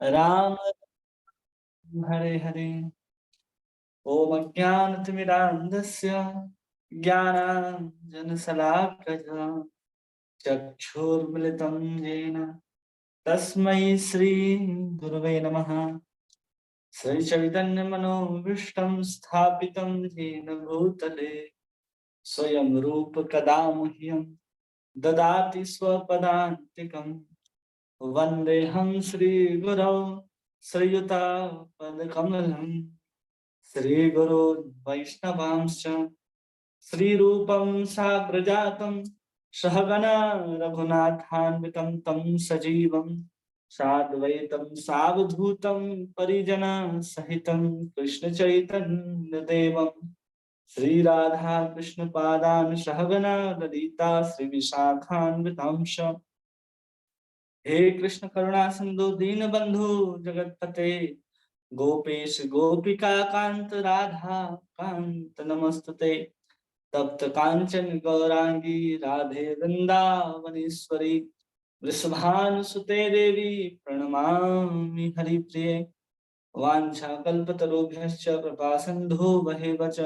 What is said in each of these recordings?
राम हरे हरे। ओम अज्ञानतिमिरान्धस्य ज्ञानाञ्जनशलाकया चक्षुर्मिलितं येन तस्मै श्रीगुरवे नमः। श्रीचैतन्यमनोभीष्टं स्थापितं येन भूतले स्वयं रूप कदा मह्यं ददाति स्वपदान्तिकम्। वन्देऽहं श्रीगुरौ श्रीयुतापदकमलम् श्रीगुरो वैष्णवांश्च श्रीरूपं साग्रजातं सहगणा रघुनाथान्वितं तं सजीवं साद्वैतं सावधूतं परिजनसहितं कृष्णचैतन्यदेवं श्रीराधा कृष्णपादान् सहगणा ललिता श्रीविशाखान्वितांश। हे कृष्ण करुणा सिंधु दीनबंधु जगतपते गोपेश गोपिका कांत राधा कांत नमस्तुते। तप्त कांचन गौरांगी राधे वृंदावनेश्वरी वृषभानुसुते देवी प्रणमामि हरिप्रिये। वाञ्छाकल्पतरुभ्यश्च कृपा सिन्धु वच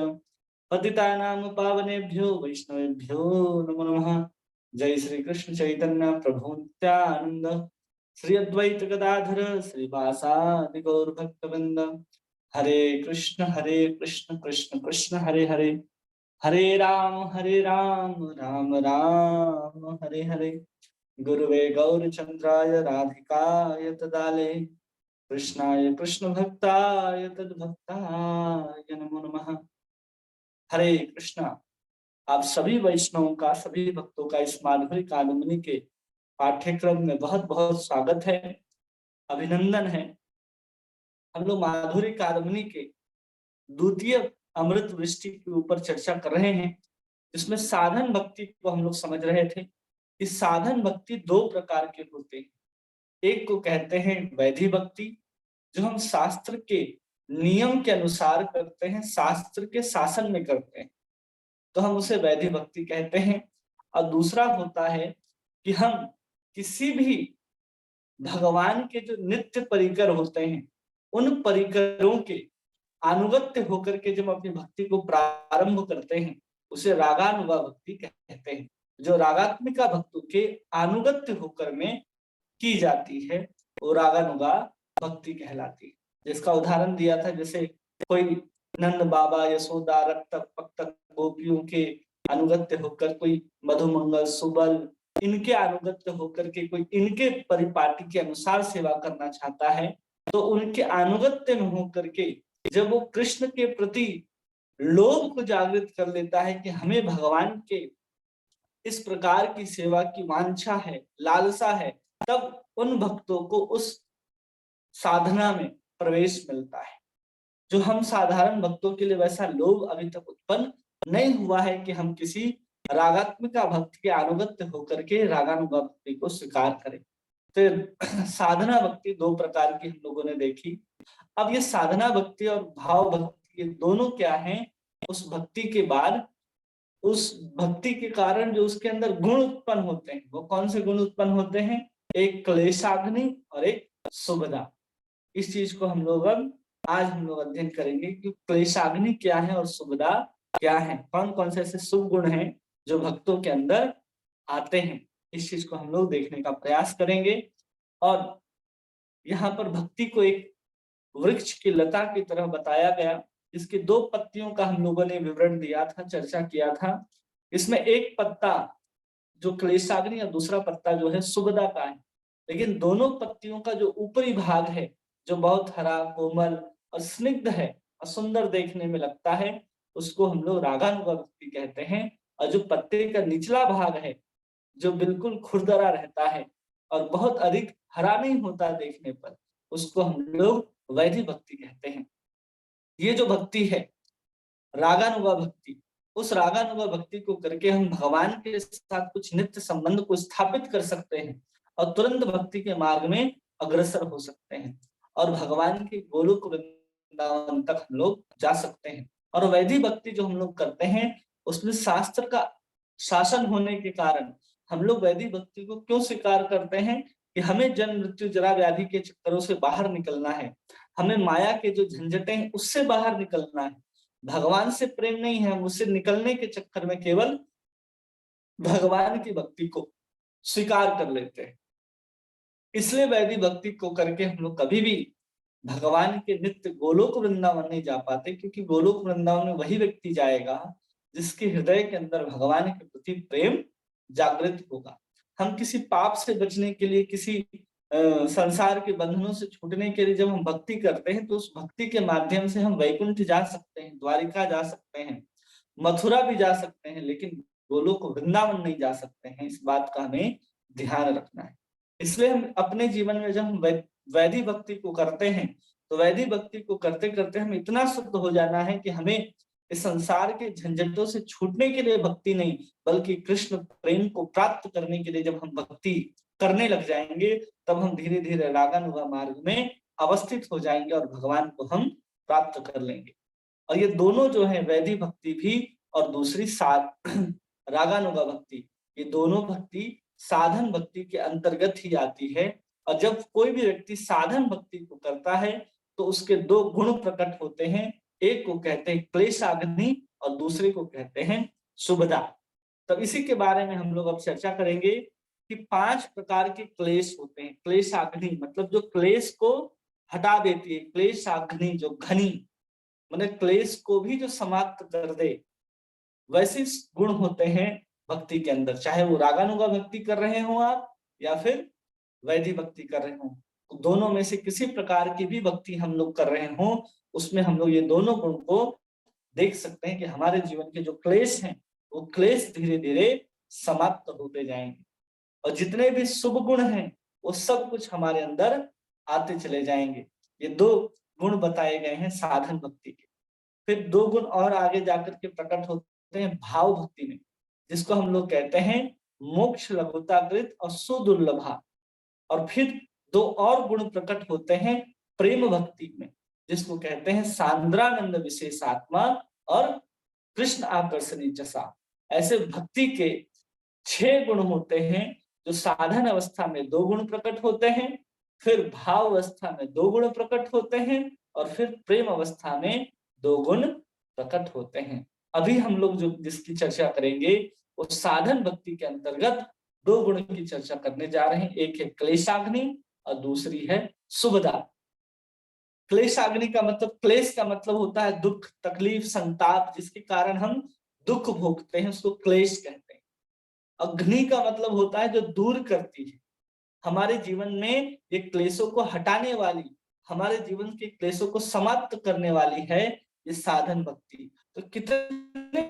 पतितानां पावनेभ्यो वैष्णवेभ्यो नमो नमः। जय श्री कृष्ण चैतन्य प्रभु नित्यानंद श्री अद्वैत गदाधर श्रीवासादि गौर भक्तवृंद। हरे कृष्ण कृष्ण कृष्ण हरे हरे, हरे राम राम राम हरे हरे। गुरुवे गौरचंद्राय राधिकाय तदाले कृष्णाय कृष्ण भक्ताय तद्भक्ताय नमो नमः। हरे कृष्णा। आप सभी वैष्णवों का, सभी भक्तों का इस माधुरी कादम्बरी के पाठ्यक्रम में बहुत बहुत स्वागत है, अभिनंदन है। हम लोग माधुरी कादम्बरी के द्वितीय अमृत वृष्टि के ऊपर चर्चा कर रहे हैं, जिसमें साधन भक्ति को हम लोग समझ रहे थे। इस साधन भक्ति दो प्रकार के होते हैं। एक को कहते हैं वैधि भक्ति, जो हम शास्त्र के नियम के अनुसार करते हैं, शास्त्र के शासन में करते हैं, तो हम उसे वैधि भक्ति कहते हैं। और दूसरा होता है कि हम किसी भी भगवान के जो नित्य परिकर होते हैं, उन परिकरों के अनुगत्य होकर के जब अपनी भक्ति को प्रारंभ करते हैं, उसे रागानुगा भक्ति कहते हैं। जो रागात्मिका भक्तों के अनुगत्य होकर में की जाती है, वो रागानुगा भक्ति कहलाती है। जिसका उदाहरण दिया था, जैसे कोई नंद बाबा, यशोदा, रक्तक पक्तक गोपियों के अनुगत्य होकर, कोई मधुमंगल, सुबल, इनके अनुगत्य होकर के कोई इनके परिपाटी के अनुसार सेवा करना चाहता है, तो उनके अनुगत्य में होकर के जब वो कृष्ण के प्रति लोभ को जागृत कर लेता है कि हमें भगवान के इस प्रकार की सेवा की वांछा है, लालसा है, तब उन भक्तों को उस साधना में प्रवेश मिलता है। जो हम साधारण भक्तों के लिए वैसा लोभ अभी तक उत्पन्न नहीं हुआ है कि हम किसी रागात्मिका भक्त के अनुगत्य होकर के रागानुगा भक्ति को स्वीकार करें। तो साधना भक्ति दो प्रकार की हम लोगों ने देखी। अब ये साधना भक्ति और भाव भक्ति, ये दोनों क्या हैं? उस भक्ति के बाद, उस भक्ति के कारण जो उसके अंदर गुण उत्पन्न होते हैं, वो कौन से गुण उत्पन्न होते हैं? एक क्लेशाग्नि और एक सुभदा। इस चीज को हम लोग अब आज हम लोग अध्ययन करेंगे कि क्लेशाग्नि क्या है और सुभदा क्या है, कौन कौन से ऐसे शुभ गुण हैं जो भक्तों के अंदर आते हैं। इस चीज को हम लोग देखने का प्रयास करेंगे। और यहाँ पर भक्ति को एक वृक्ष की लता की तरह बताया गया। इसकी दो पत्तियों का हम लोगों ने विवरण दिया था, चर्चा किया था। इसमें एक पत्ता जो क्लेशाग्नि और दूसरा पत्ता जो है सुभदा का है, लेकिन दोनों पत्तियों का जो ऊपरी भाग है, जो बहुत हरा, कोमल और स्निग्ध है और सुंदर देखने में लगता है, उसको हम लोग रागानुगा भक्ति कहते हैं। और जो पत्ते का निचला भाग है, जो बिल्कुल खुरदरा रहता है और बहुत अधिक हरा नहीं होता देखने पर, उसको हम लोग वैधि भक्ति कहते हैं। ये जो भक्ति है रागानुगा भक्ति, उस रागानुगा भक्ति को करके हम भगवान के साथ कुछ नित्य संबंध को स्थापित कर सकते हैं और तुरंत भक्ति के मार्ग में अग्रसर हो सकते हैं और भगवान के गोलोक वृंदावन तक हम लोग जा सकते हैं। और वैधि भक्ति जो हम लोग करते हैं, उसमें शास्त्र का शासन होने के कारण हम लोग वैधि भक्ति को क्यों स्वीकार करते हैं? कि हमें जन्म मृत्यु जरा व्याधि के चक्करों से बाहर निकलना है, हमें माया के जो झंझटें हैं उससे बाहर निकलना है। भगवान से प्रेम नहीं है, हम उससे निकलने के चक्कर में केवल भगवान की भक्ति को स्वीकार कर लेते हैं। इसलिए वैदिक भक्ति को करके हम लोग कभी भी भगवान के नित्य गोलोक वृंदावन नहीं जा पाते, क्योंकि गोलोक वृंदावन में वही व्यक्ति जाएगा जिसके हृदय के अंदर भगवान के प्रति प्रेम जागृत होगा। हम किसी पाप से बचने के लिए, किसी संसार के बंधनों से छूटने के लिए जब हम भक्ति करते हैं, तो उस भक्ति के माध्यम से हम वैकुंठ जा सकते हैं, द्वारिका जा सकते हैं, मथुरा भी जा सकते हैं, लेकिन गोलोक वृंदावन नहीं जा सकते हैं। इस बात का हमें ध्यान रखना है। इसलिए हम अपने जीवन में जब हम वैदिक भक्ति को करते हैं, तो वैदिक भक्ति को करते करते हमें इतना शुद्ध हो जाना है कि हमें इस संसार के झंझटों से छूटने के लिए भक्ति नहीं, बल्कि कृष्ण प्रेम को प्राप्त करने के लिए जब हम भक्ति करने लग जाएंगे, तब हम धीरे धीरे रागानुगा मार्ग में अवस्थित हो जाएंगे और भगवान को हम प्राप्त कर लेंगे। और ये दोनों जो है, वैदिक भक्ति भी और दूसरी रागानुगा भक्ति, ये दोनों भक्ति साधन भक्ति के अंतर्गत ही आती है। और जब कोई भी व्यक्ति साधन भक्ति को करता है, तो उसके दो गुण प्रकट होते हैं। एक को कहते हैं क्लेशाग्नि और दूसरे को कहते हैं शुभदा। तब इसी के बारे में हम लोग अब चर्चा करेंगे कि 5 प्रकार के क्लेश होते हैं। क्लेशाग्नि मतलब जो क्लेश को हटा देती है, क्लेशाग्नि जो घनी मतलब क्लेश को भी जो समाप्त कर दे, वैसे गुण होते हैं भक्ति के अंदर। चाहे वो रागानुगा भक्ति कर रहे हो आप या फिर वैदिक भक्ति कर रहे हो, तो दोनों में से किसी प्रकार की भी भक्ति हम लोग कर रहे हो, उसमें हम लोग ये दोनों गुण को देख सकते हैं कि हमारे जीवन के जो क्लेश हैं, वो क्लेश धीरे धीरे समाप्त होते जाएंगे और जितने भी शुभ गुण हैं वो सब कुछ हमारे अंदर आते चले जाएंगे। ये 2 गुण बताए गए हैं साधन भक्ति के। फिर 2 गुण और आगे जाकर के प्रकट होते हैं भाव भक्ति में, जिसको हम लोग कहते हैं मोक्ष लघुताकृत और सुदुर्लभा। और फिर 2 और गुण प्रकट होते हैं प्रेम भक्ति में, जिसको कहते हैं सांद्रानंद विशेषात्मा और कृष्ण आकर्षणी जसा। ऐसे भक्ति के 6 गुण होते हैं, जो साधन अवस्था में 2 गुण प्रकट होते हैं, फिर भाव अवस्था में 2 गुण प्रकट होते हैं और फिर प्रेम अवस्था में 2 गुण प्रकट होते हैं। अभी हम लोग जो जिसकी चर्चा करेंगे वो साधन भक्ति के अंतर्गत 2 गुण की चर्चा करने जा रहे हैं। एक है क्लेशाग्नि और दूसरी है शुभदा। क्लेशाग्नि का मतलब, क्लेश का मतलब होता है दुख, तकलीफ, संताप, जिसके कारण हम दुख भोगते हैं, उसको क्लेश कहते हैं। अग्नि का मतलब होता है जो दूर करती है, हमारे जीवन में ये क्लेशों को हटाने वाली, हमारे जीवन के क्लेशों को समाप्त करने वाली है ये साधन भक्ति। तो कितने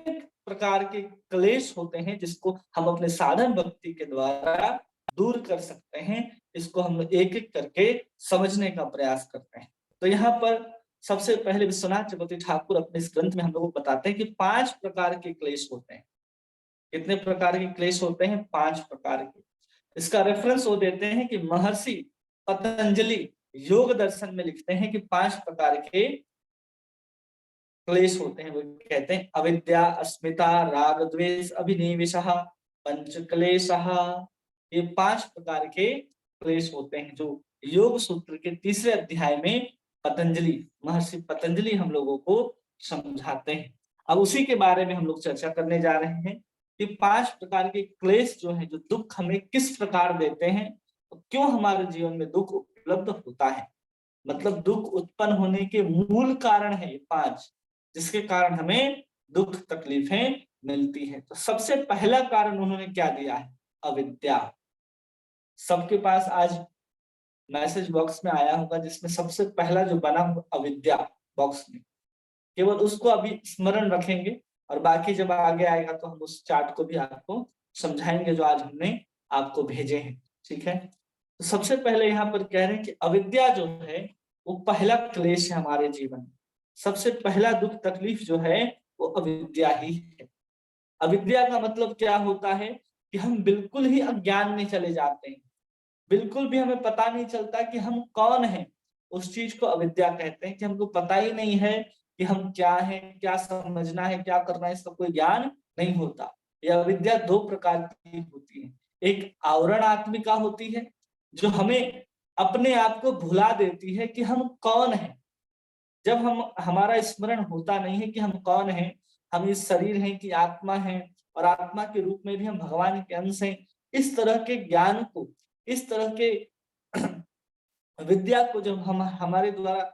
प्रकार के क्लेश होते हैं जिसको हम अपने साधन भक्ति के द्वारा दूर कर सकते हैं, इसको हम एक एक करके समझने का प्रयास करते हैं। तो यहाँ पर सबसे पहले विश्वनाथ चक्रवर्ती ठाकुर अपने इस ग्रंथ में हम लोगों को बताते हैं कि 5 प्रकार के क्लेश होते हैं। कितने प्रकार के क्लेश होते हैं? 5 प्रकार के। इसका रेफरेंस वो देते हैं कि महर्षि पतंजलि योग दर्शन में लिखते हैं कि 5 प्रकार के क्लेश होते हैं। वो कहते हैं अविद्या, अस्मिता, राग, द्वेष, अभिनिवेशः, पंच क्लेशः। ये 5 प्रकार के क्लेश होते हैं जो योग सूत्र के 3रे अध्याय में महर्षि पतंजलि हम लोगों को समझाते हैं। अब उसी के बारे में हम लोग चर्चा करने जा रहे हैं कि 5 प्रकार के क्लेश जो है, जो दुख हमें किस प्रकार देते हैं, तो क्यों हमारे जीवन में दुख उपलब्ध होता है, मतलब दुख उत्पन्न होने के मूल कारण है ये 5, जिसके कारण हमें दुख तकलीफें मिलती है। तो सबसे पहला कारण उन्होंने क्या दिया है? अविद्या। सबके पास आज मैसेज बॉक्स में आया होगा जिसमें सबसे पहला जो बना अविद्या बॉक्स में, केवल उसको अभी स्मरण रखेंगे और बाकी जब आगे आएगा तो हम उस चार्ट को भी आपको समझाएंगे जो आज हमने आपको भेजे हैं। ठीक है, तो सबसे पहले यहाँ पर कह रहे हैं कि अविद्या जो है वो पहला क्लेश है हमारे जीवन में। सबसे पहला दुख तकलीफ जो है वो अविद्या ही है। अविद्या का मतलब क्या होता है कि हम बिल्कुल ही अज्ञान में चले जाते हैं, बिल्कुल भी हमें पता नहीं चलता कि हम कौन हैं। उस चीज को अविद्या कहते हैं कि हमको पता ही नहीं है कि हम क्या हैं, क्या समझना है, क्या करना है, इसका कोई ज्ञान नहीं होता। यह अविद्या 2 प्रकार की होती है, एक आवरणात्मिका होती है जो हमें अपने आप को भुला देती है कि हम कौन हैं। जब हमारा स्मरण होता नहीं है कि हम कौन हैं, हम इस शरीर हैं कि आत्मा है, और आत्मा के रूप में भी हम भगवान के अंश हैं, इस तरह के ज्ञान को, इस तरह के विद्या को जब हम हमारे द्वारा,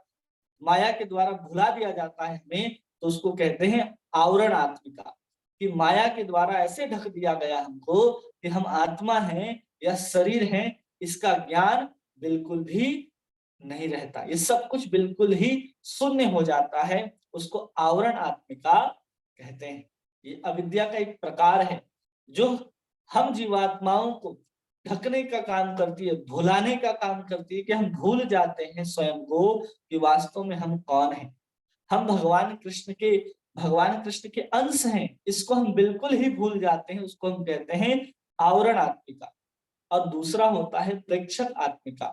माया के द्वारा भुला दिया जाता है हमें, तो उसको कहते हैं आवरण आत्मिका। कि माया के द्वारा ऐसे ढक दिया गया हमको कि हम आत्मा हैं या शरीर हैं, इसका ज्ञान बिल्कुल भी नहीं रहता। ये सब कुछ बिल्कुल ही शून्य हो जाता है, उसको आवरण आत्मिका कहते हैं। ये अविद्या का एक प्रकार है जो हम जीवात्माओं को ढकने का काम करती है, भुलाने का काम करती है, कि हम भूल जाते हैं स्वयं को कि वास्तव में हम कौन हैं। हम भगवान कृष्ण के अंश हैं, इसको हम बिल्कुल ही भूल जाते हैं, उसको हम कहते हैं आवरण आत्मिका। और दूसरा होता है प्रेक्षक आत्मिका,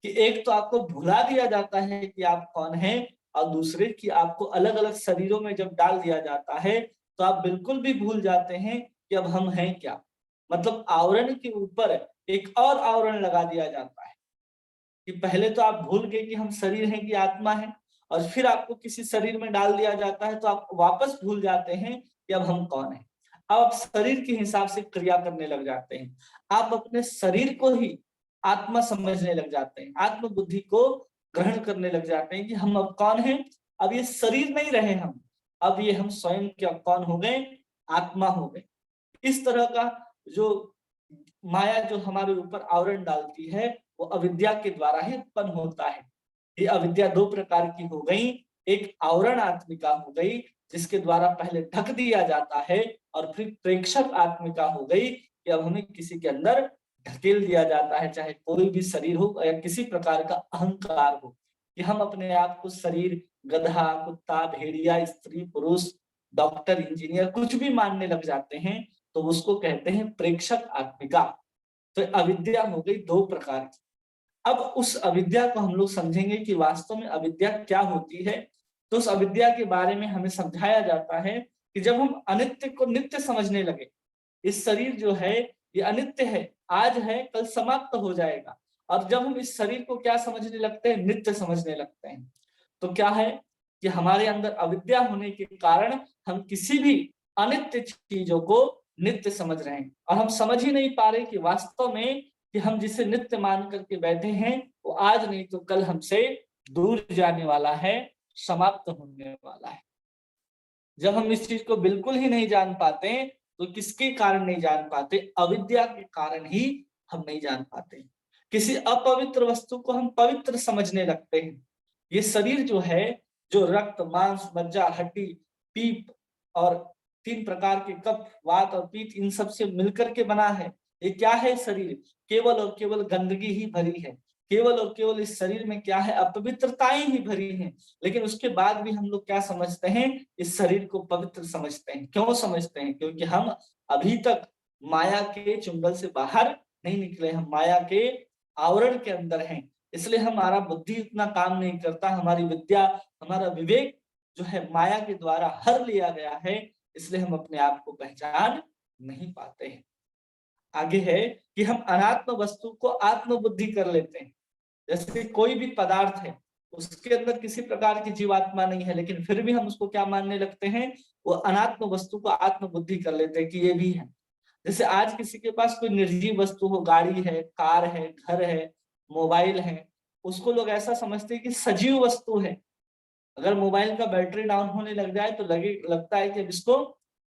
कि एक तो आपको भुला दिया जाता है कि आप कौन हैं, और दूसरे कि आपको अलग अलग शरीरों में जब डाल दिया जाता है तो आप बिल्कुल भी भूल जाते हैं कि अब हम हैं क्या। मतलब आवरण के ऊपर एक और आवरण लगा दिया जाता है, कि पहले तो आप भूल गए कि हम शरीर हैं कि आत्मा है, और फिर आपको किसी शरीर में डाल दिया जाता है तो आप वापस भूल जाते हैं कि अब हम कौन हैं। अब आप शरीर के हिसाब से क्रिया करने लग जाते हैं, आप अपने शरीर को ही आत्मा समझने लग जाते हैं, आत्म बुद्धि को ग्रहण करने लग जाते हैं कि हम अब कौन हैं। अब ये शरीर नहीं रहे हम, अब ये हम स्वयं क्या कौन हो गए, आत्मा हो गए। इस तरह का जो माया जो हमारे ऊपर आवरण डालती है, वो अविद्या के द्वारा ही उत्पन्न होता है। ये अविद्या दो प्रकार की हो गई, एक आवरण आत्मिका हो गई जिसके द्वारा पहले ढक दिया जाता है, और फिर प्रेक्षक आत्मिका हो गई कि अब हमें किसी के अंदर ढकेल दिया जाता है, चाहे कोई भी शरीर हो या किसी प्रकार का अहंकार हो, कि हम अपने आप को शरीर, गधा, कुत्ता, भेड़िया, स्त्री, पुरुष, डॉक्टर, इंजीनियर कुछ भी मानने लग जाते हैं, तो उसको कहते हैं प्रेक्षक आत्मिका। तो अविद्या हो गई दो प्रकार की। अब उस अविद्या को हम लोग समझेंगे कि वास्तव में अविद्या क्या होती है। तो उस अविद्या के बारे में हमें समझाया जाता है कि जब हम अनित्य को नित्य समझने लगे, इस शरीर जो है ये अनित्य है, आज है कल समाप्त हो जाएगा, और जब हम इस शरीर को क्या समझने लगते हैं, नित्य समझने लगते हैं, तो क्या है कि हमारे अंदर अविद्या होने के कारण हम किसी भी अनित्य चीजों को नित्य समझ रहे हैं, और हम समझ ही नहीं पा रहे कि वास्तव में कि हम जिसे नित्य मान करके बैठे हैं वो आज नहीं तो कल हमसे दूर जाने वाला है, समाप्त होने वाला है। जब हम इस चीज को बिल्कुल ही नहीं जान पाते, तो किसके कारण नहीं जान पाते, अविद्या के कारण ही हम नहीं जान पाते। किसी अपवित्र वस्तु को हम पवित्र समझने लगते हैं। ये शरीर जो है, जो रक्त, मांस, मज्जा, हड्डी, पीप और तीन प्रकार के कफ, वात और पीत, इन सब से मिलकर के बना है। ये क्या है शरीर, केवल और केवल गंदगी ही भरी है। केवल और केवल इस शरीर में क्या है, अपवित्रताएं ही भरी हैं। लेकिन उसके बाद भी हम लोग क्या समझते हैं, इस शरीर को पवित्र समझते हैं। क्यों समझते हैं, क्योंकि हम अभी तक माया के चुंगल से बाहर नहीं निकले, हम माया के आवरण के अंदर हैं। इसलिए हमारा बुद्धि इतना काम नहीं करता, हमारी विद्या, हमारा विवेक जो है माया के द्वारा हर लिया गया है, इसलिए हम अपने आप को पहचान नहीं पाते हैं। आगे है कि हम अनात्म वस्तु को आत्म बुद्धि कर लेते हैं। जैसे कोई भी पदार्थ है, उसके अंदर किसी प्रकार की जीवात्मा नहीं है, लेकिन फिर भी हम उसको क्या मानने लगते हैं, वो अनात्म वस्तु को आत्म बुद्धि कर लेते हैं कि ये भी है। जैसे आज किसी के पास कोई निर्जीव वस्तु हो, गाड़ी है, कार है, घर है, मोबाइल है, उसको लोग ऐसा समझते हैं कि सजीव वस्तु है। अगर मोबाइल का बैटरी डाउन होने लग जाए तो लगता है कि अब इसको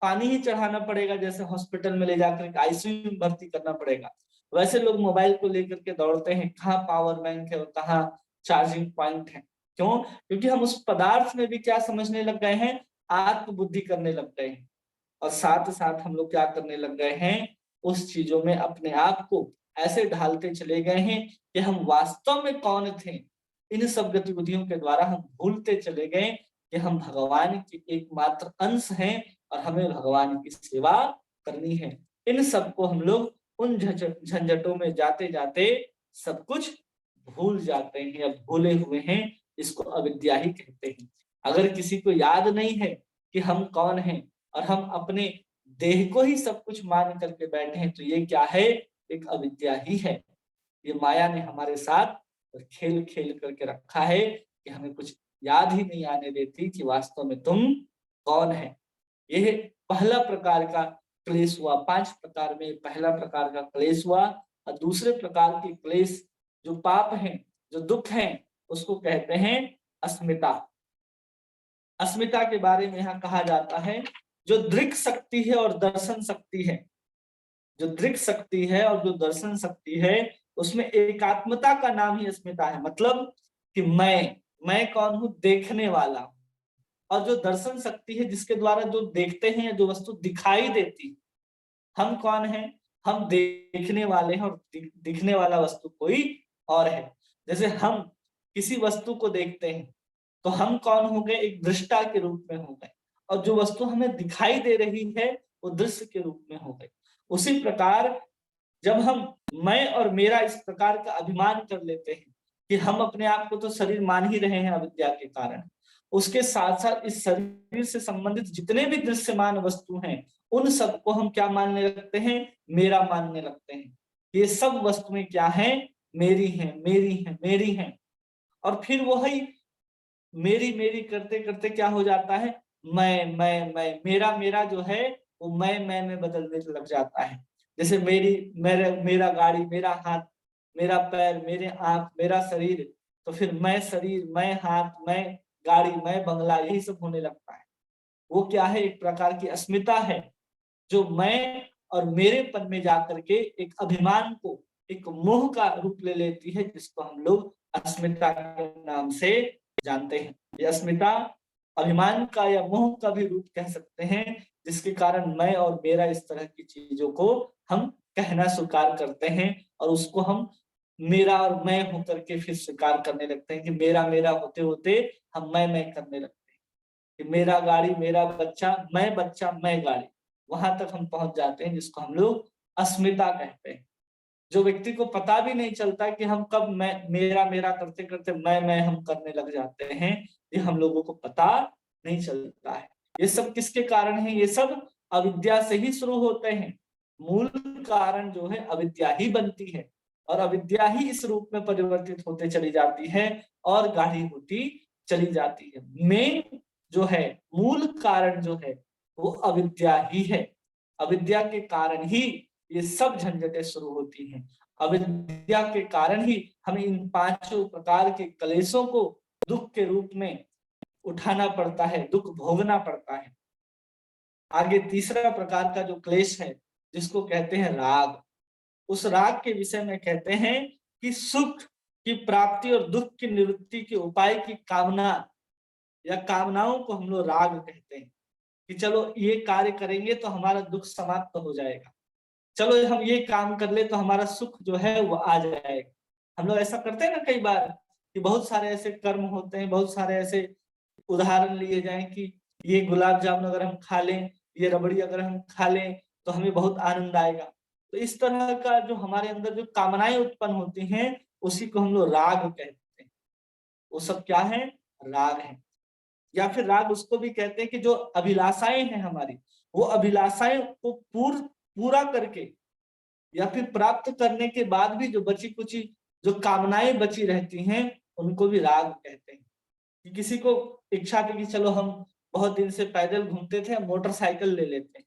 पानी ही चढ़ाना पड़ेगा, जैसे हॉस्पिटल में ले जाकर आईसीयू में भर्ती करना पड़ेगा। वैसे लोग मोबाइल को लेकर के दौड़ते हैं, कहाँ पावर बैंक है और कहाँ चार्जिंग पॉइंट है। क्यों? क्योंकि हम उस पदार्थ में भी क्या समझने लग गए हैं, आत्म बुद्धि करने लग गए हैं। और साथ साथ हम लोग क्या करने लग गए हैं, उस चीजों में अपने आप को ऐसे ढालते चले गए हैं कि हम वास्तव में कौन थे। इन सब गतिविधियों के द्वारा हम भूलते चले गए कि हम भगवान के एकमात्र अंश हैं, और हमें भगवान की सेवा करनी है। इन सबको हम लोग उन झंझटों में जाते जाते सब कुछ भूल जाते हैं, अब भूले हुए हैं। इसको अविद्या ही कहते हैं। अगर किसी को याद नहीं है कि हम कौन हैं, और हम अपने देह को ही सब कुछ मान करके बैठे हैं, तो ये क्या है, एक अविद्या ही है। ये माया ने हमारे साथ खेल खेल करके रखा है कि हमें कुछ याद ही नहीं आने देती कि वास्तव में तुम कौन है। यह पहला प्रकार का क्लेश हुआ। 5 प्रकार में पहला प्रकार का क्लेश हुआ। और दूसरे प्रकार के क्लेश जो पाप हैं, जो दुख हैं, उसको कहते हैं अस्मिता। अस्मिता के बारे में यहाँ कहा जाता है, जो दृक् शक्ति है और दर्शन शक्ति है, जो दृक् शक्ति है और जो दर्शन शक्ति है, उसमें एकात्मता का नाम ही अस्मिता है। मतलब कि मैं कौन हूं? देखने वाला। और जो दर्शन शक्ति है, जिसके द्वारा जो देखते हैं, जो वस्तु दिखाई देती, हम कौन हैं? हम देखने वाले हैं और दिखने वाला वस्तु कोई और है। जैसे हम किसी वस्तु को देखते हैं तो हम कौन हो गए? एक दृष्टा के रूप में हो गए। और जो वस्तु हमें दिखाई दे रही है वो दृश्य के रूप में हो गई। उसी प्रकार जब हम मैं और मेरा इस प्रकार का अभिमान कर लेते हैं कि हम अपने आप को तो शरीर मान ही रहे हैं अविद्या के कारण, उसके साथ साथ इस शरीर से संबंधित जितने भी दृश्यमान वस्तु हैं, उन सबको हम क्या मानने लगते हैं? मेरा मानने लगते हैं। ये सब वस्तुएं क्या हैं? मेरी हैं, मेरी हैं, मेरी हैं। और फिर वही मेरी मेरी करते करते क्या हो जाता है? मैं मेरा मेरा जो है वो मैं में बदलने लग जाता है। जैसे मेरा गाड़ी, मेरा हाथ, मेरा पैर, मेरे आंख, मेरा शरीर, तो फिर मैं शरीर, मैं हाथ, मैं गाड़ी, मैं बंगला, यही सब होने लगता है। वो क्या है? एक प्रकार की अस्मिता है, जो मैं और मेरेपन में जाकर के एक अभिमान को, एक मोह का रूप ले लेती है, जिसको हम लोग अस्मिता के नाम से जानते हैं। ये अस्मिता अभिमान का या मोह का भी रूप कह सकते हैं, जिसके कारण मैं और मेरा इस तरह की चीजों को हम कहना स्वीकार करते हैं और उसको हम मेरा और मैं होकर के फिर स्वीकार करने लगते हैं कि मेरा मेरा होते होते हम मैं करने लगते हैं कि मेरा गाड़ी, मेरा बच्चा, मैं गाड़ी, वहां तक हम पहुंच जाते हैं, जिसको हम लोग अस्मिता कहते हैं। जो व्यक्ति को पता भी नहीं चलता कि हम कब मैं मेरा मेरा करते करते मैं हम करने लग जाते हैं, ये हम लोगों को पता नहीं चलता है। ये सब किसके कारण है? ये सब अविद्या से ही शुरू होते हैं। मूल कारण जो है अविद्या ही बनती है और अविद्या ही इस रूप में परिवर्तित होते चली जाती है और गाढ़ी होती चली जाती है। मेन जो है, मूल कारण जो है, वो अविद्या ही है। अविद्या के कारण ही ये सब झंझटें शुरू होती हैं। अविद्या के कारण ही हमें इन 5 प्रकार के क्लेशों को दुख के रूप में उठाना पड़ता है, दुख भोगना पड़ता है। आगे तीसरा प्रकार का जो क्लेश है, जिसको कहते हैं राग, उस राग के विषय में कहते हैं कि सुख की प्राप्ति और दुख की निवृत्ति के उपाय की कामना या कामनाओं को हम लोग राग कहते हैं कि चलो ये कार्य करेंगे तो हमारा दुख समाप्त हो जाएगा, चलो हम ये काम कर ले तो हमारा सुख जो है वो आ जाएगा। हम लोग ऐसा करते हैं ना कई बार कि बहुत सारे ऐसे कर्म होते हैं, बहुत सारे ऐसे उदाहरण लिए जाएं कि ये गुलाब जामुन अगर हम खा लें, ये रबड़ी अगर हम खा लें तो हमें बहुत आनंद आएगा। तो इस तरह का जो हमारे अंदर जो कामनाएं उत्पन्न होती हैं, उसी को हम लोग राग कहते हैं। वो सब क्या है? राग है। या फिर राग उसको भी कहते हैं कि जो अभिलाषाएं हैं हमारी, वो अभिलाषाएं को पूरा करके या फिर प्राप्त करने के बाद भी जो बची कुची जो कामनाएं बची रहती हैं, उनको भी राग कहते हैं। कि किसी को इच्छा थी कि चलो हम बहुत दिन से पैदल घूमते थे, मोटरसाइकिल ले लेते हैं।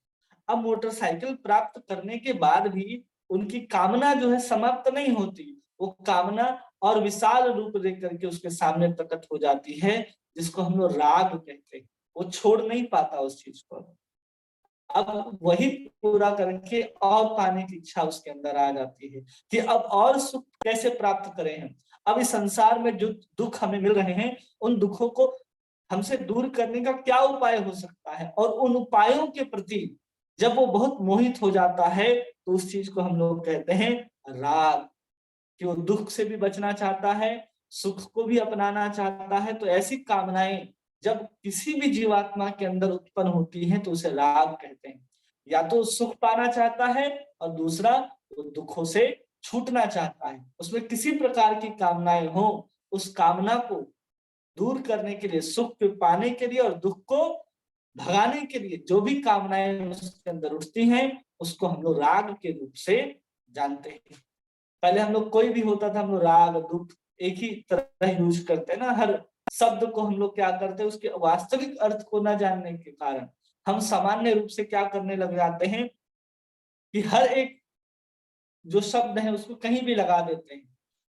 अब मोटरसाइकिल प्राप्त करने के बाद भी उनकी कामना जो है समाप्त नहीं होती, वो कामना और विशाल रूप लेकर के उसके सामने प्रकट हो जाती है, जिसको हम लोग राग कहते हैं। वो छोड़ नहीं पाता उस चीज को। अब वही पूरा करके और पाने की इच्छा उसके अंदर आ जाती है कि अब और सुख कैसे प्राप्त करें हम। अब इस संसार में जो दुख हमें मिल रहे हैं, उन दुखों को हमसे दूर करने का क्या उपाय हो सकता है, और उन उपायों के प्रति जब वो बहुत मोहित हो जाता है, तो उस चीज को हम लोग कहते हैं राग। कि वो दुख से भी बचना चाहता है, सुख को भी अपनाना चाहता है। तो ऐसी कामनाएं जब किसी भी जीवात्मा के अंदर उत्पन्न होती हैं, तो उसे राग कहते हैं। या तो सुख पाना चाहता है और दूसरा वो दुखों से छूटना चाहता है। उसमें किसी प्रकार की कामनाएं हो, उस कामना को दूर करने के लिए, सुख को पाने के लिए और दुख को भगाने के लिए जो भी कामनाएं उसके अंदर उठती हैं, उसको हम लोग राग के रूप से जानते हैं। पहले हम लोग कोई भी होता था, हम लोग राग दुख एक ही तरह यूज करते हैं ना। हर शब्द को हम लोग क्या करते हैं, उसके वास्तविक अर्थ को न जानने के कारण हम सामान्य रूप से क्या करने लग जाते हैं कि हर एक जो शब्द है उसको कहीं भी लगा देते हैं।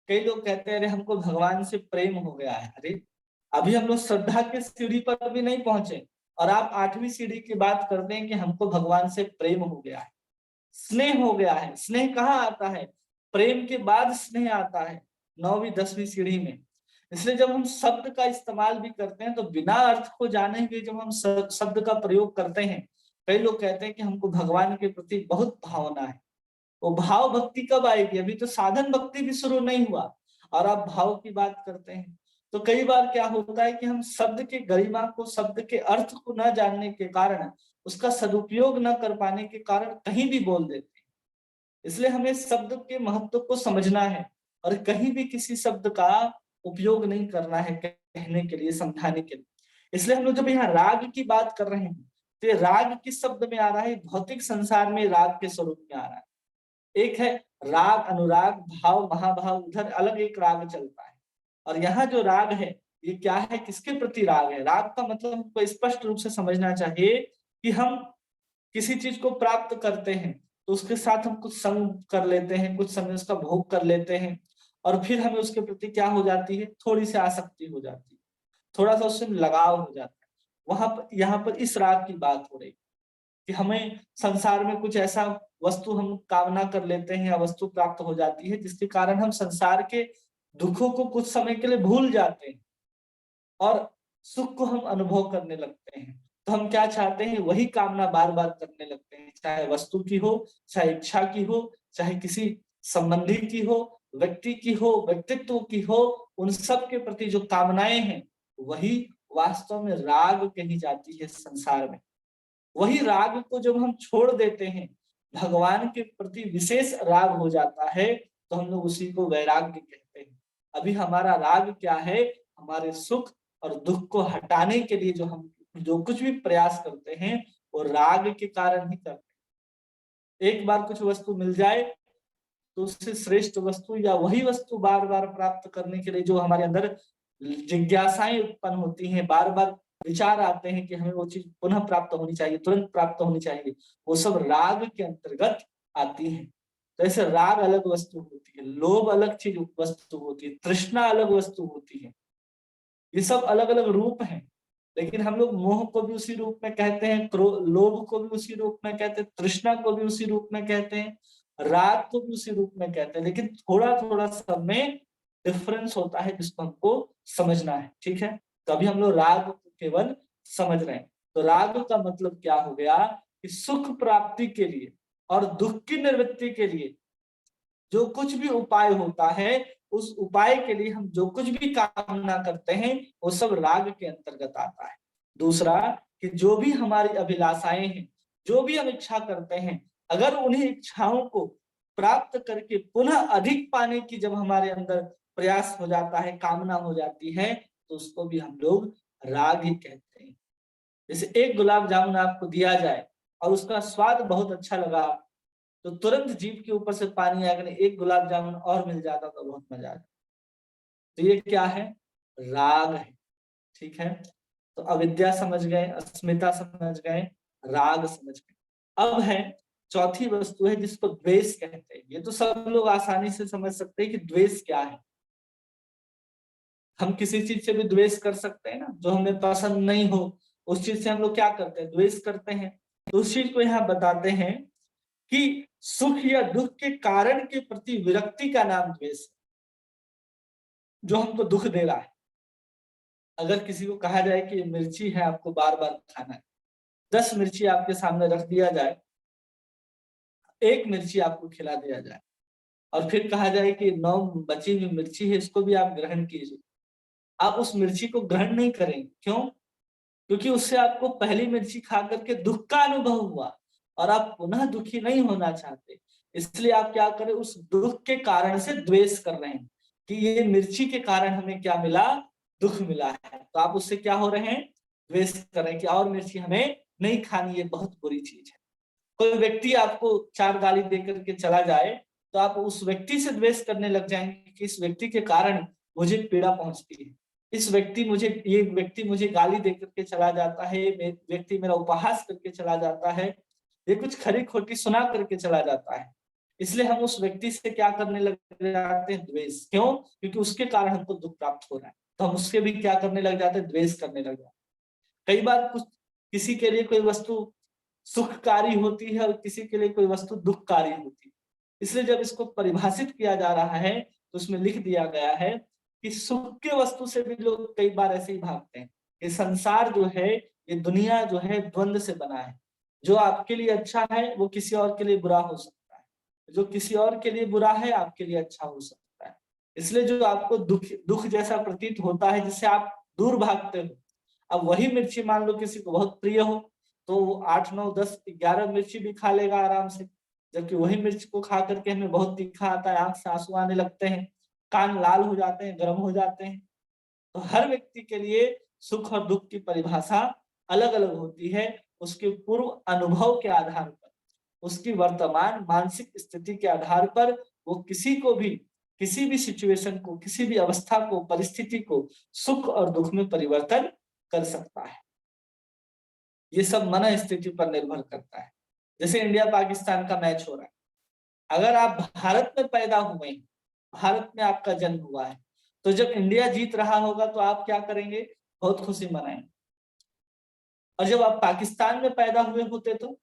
कई लोग कहते हैं अरे हमको भगवान से प्रेम हो गया है। अरे अभी हम लोग श्रद्धा के सीढ़ी पर भी नहीं पहुंचे और आप 8वीं सीढ़ी की बात करते हैं कि हमको भगवान से प्रेम हो गया है, स्नेह हो गया है। स्नेह कहाँ आता है? प्रेम के बाद स्नेह आता है 9वीं 10वीं सीढ़ी में। इसलिए जब हम शब्द का इस्तेमाल भी करते हैं तो बिना अर्थ को जाने हुए जब हम शब्द का प्रयोग करते हैं, कई लोग कहते हैं कि हमको भगवान के प्रति बहुत भावना है। वो भाव भक्ति कब आएगी? अभी तो साधन भक्ति भी शुरू नहीं हुआ और आप भाव की बात करते हैं। तो कई बार क्या होता है कि हम शब्द के गरिमा को, शब्द के अर्थ को न जानने के कारण, उसका सदुपयोग न कर पाने के कारण कहीं भी बोल देते हैं। इसलिए हमें शब्द के महत्व को समझना है और कहीं भी किसी शब्द का उपयोग नहीं करना है कहने के लिए, समझाने के लिए। इसलिए हम लोग जब यहाँ राग की बात कर रहे हैं तो ये राग किस शब्द में आ रहा है? भौतिक संसार में राग के स्वरूप में आ रहा है। एक है राग, अनुराग, भाव, महाभाव, उधर अलग एक राग चलता है। और यहाँ जो राग है ये क्या है, किसके प्रति राग है? राग का मतलब हमको स्पष्ट रूप से समझना चाहिए कि हम किसी चीज को प्राप्त करते हैं तो उसके साथ हम कुछ संग कर लेते हैं, कुछ समय उसका भोग कर लेते हैं और फिर हमें उसके प्रति क्या हो जाती है, थोड़ी सी आसक्ति हो जाती है, थोड़ा सा उससे लगाव हो जाता है। वहां पर, यहाँ पर इस राग की बात हो रही है कि हमें संसार में कुछ ऐसा वस्तु हम कामना कर लेते हैं या वस्तु प्राप्त हो जाती है जिसके कारण हम संसार के दुखों को कुछ समय के लिए भूल जाते हैं और सुख को हम अनुभव करने लगते हैं। तो हम क्या चाहते हैं, वही कामना बार बार करने लगते हैं, चाहे वस्तु की हो, चाहे इच्छा की हो, चाहे किसी संबंधी की हो, व्यक्ति की हो, व्यक्तित्व की हो। उन सब के प्रति जो कामनाएं हैं वही वास्तव में राग कही जाती है संसार में। वही राग को जब हम छोड़ देते हैं, भगवान के प्रति विशेष राग हो जाता है, तो हम लोग उसी को वैराग्य कहते हैं। अभी हमारा राग क्या है? हमारे सुख और दुख को हटाने के लिए जो हम जो कुछ भी प्रयास करते हैं वो राग के कारण ही करते हैं। एक बार कुछ वस्तु मिल जाए तो उससे श्रेष्ठ वस्तु या वही वस्तु बार बार प्राप्त करने के लिए जो हमारे अंदर जिज्ञासाएं उत्पन्न होती हैं, बार बार विचार आते हैं कि हमें वो चीज पुनः प्राप्त होनी चाहिए, तुरंत प्राप्त होनी चाहिए, वो सब राग के अंतर्गत आती है। तो ऐसे राग अलग वस्तु होती है, लोभ अलग चीज वस्तु होती है, तृष्णा अलग वस्तु होती है। ये सब अलग अलग रूप हैं, लेकिन हम लोग मोह को भी उसी रूप में कहते हैं, लोभ को भी उसी रूप में कहते हैं, तृष्णा को भी उसी रूप में कहते हैं, राग को भी उसी रूप में कहते हैं। लेकिन थोड़ा थोड़ा सब में डिफरेंस होता है जिसको हमको समझना है। ठीक है, तो अभी हम लोग राग को केवल समझ रहे हैं। तो राग का मतलब क्या हो गया कि सुख प्राप्ति के लिए और दुख की निवृत्ति के लिए जो कुछ भी उपाय होता है, उस उपाय के लिए हम जो कुछ भी कामना करते हैं वो सब राग के अंतर्गत आता है। दूसरा कि जो भी हमारी अभिलाषाएं हैं, जो भी हम इच्छा करते हैं, अगर उन्हीं इच्छाओं को प्राप्त करके पुनः अधिक पाने की जब हमारे अंदर प्रयास हो जाता है, कामना हो जाती है, तो उसको भी हम लोग राग ही कहते हैं। जैसे एक गुलाब जामुन आपको दिया जाए और उसका स्वाद बहुत अच्छा लगा तो तुरंत जीभ के ऊपर से पानी आकर एक गुलाब जामुन और मिल जाता तो बहुत मजा आ जाता। तो ये क्या है? राग है। ठीक है, तो अविद्या समझ गए, अस्मिता समझ गए, राग समझ गए। अब है चौथी वस्तु है जिसको द्वेष कहते हैं। ये तो सब लोग आसानी से समझ सकते हैं कि द्वेष क्या है। हम किसी चीज से भी द्वेष कर सकते हैं ना, जो हमें पसंद नहीं हो उस चीज से हम लोग क्या करते हैं, द्वेष करते हैं। तो उस चीज को यहाँ बताते हैं कि सुख या दुख के कारण के प्रति विरक्ति का नाम द्वेष है, जो हमको दुख दे रहा है। अगर किसी को कहा जाए कि मिर्ची है आपको बार बार खाना है, 10 मिर्ची आपके सामने रख दिया जाए, एक मिर्ची आपको खिला दिया जाए और फिर कहा जाए कि 9 बची हुई मिर्ची है इसको भी आप ग्रहण कीजिए, आप उस मिर्ची को ग्रहण नहीं करेंगे। क्यों? क्योंकि उससे आपको पहली मिर्ची खा करके दुख का अनुभव हुआ और आप पुनः दुखी नहीं होना चाहते। इसलिए आप क्या करें, उस दुख के कारण से द्वेष कर रहे हैं कि ये मिर्ची के कारण हमें क्या मिला, दुख मिला है। तो आप उससे क्या हो रहे हैं, द्वेष कर रहे हैं कि और मिर्ची हमें नहीं खानी, ये बहुत बुरी चीज है। कोई व्यक्ति आपको 4 गाली दे करके चला जाए तो आप उस व्यक्ति से द्वेष करने लग जाएंगे कि इस व्यक्ति के कारण मुझे पीड़ा पहुंचती है, ये व्यक्ति मुझे गाली दे करके चला जाता है, ये व्यक्ति मेरा उपहास करके चला जाता है, ये कुछ खरी खोटी सुना करके चला जाता है। इसलिए हम उस व्यक्ति से क्या करने लग जाते हैं? द्वेष। क्यों? क्योंकि उसके कारण हमको दुख प्राप्त हो रहा है, तो हम उसके भी क्या करने लग जाते हैं? द्वेष करने लग जाते हैं। कई बार किसी के लिए कोई वस्तु सुखकारी होती है और किसी के लिए कोई वस्तु दुखकारी होती है। इसलिए जब इसको परिभाषित किया जा रहा है तो उसमें लिख दिया गया है कि सुख के वस्तु से भी लोग कई बार ऐसे ही भागते हैं। ये संसार जो है, ये दुनिया जो है, द्वंद से बना है। जो आपके लिए अच्छा है वो किसी और के लिए बुरा हो सकता है, जो किसी और के लिए बुरा है आपके लिए अच्छा हो सकता है। इसलिए जो आपको दुख जैसा प्रतीत होता है, जिससे आप दूर भागते हो, अब वही मिर्ची मान लो किसी को बहुत प्रिय हो तो वो 8, 9, 10, 11 मिर्ची भी खा लेगा आराम से, जबकि वही मिर्च को खा करके हमें बहुत तीखा आता है, आंख से आंसू आने लगते हैं, कान लाल हो जाते हैं, गर्म हो जाते हैं। तो हर व्यक्ति के लिए सुख और दुख की परिभाषा अलग अलग होती है, उसके पूर्व अनुभव के आधार पर, उसकी वर्तमान मानसिक स्थिति के आधार पर वो किसी को भी, किसी भी सिचुएशन को, किसी भी अवस्था को, परिस्थिति को सुख और दुख में परिवर्तन कर सकता है। ये सब मन स्थिति पर निर्भर करता है। जैसे इंडिया पाकिस्तान का मैच हो रहा है, अगर आप भारत में पैदा हुए, भारत में आपका जन्म हुआ है, तो जब इंडिया जीत रहा होगा तो आप क्या करेंगे? बहुत खुशी मनाएंगे। और जब आप पाकिस्तान में पैदा हुए होते तो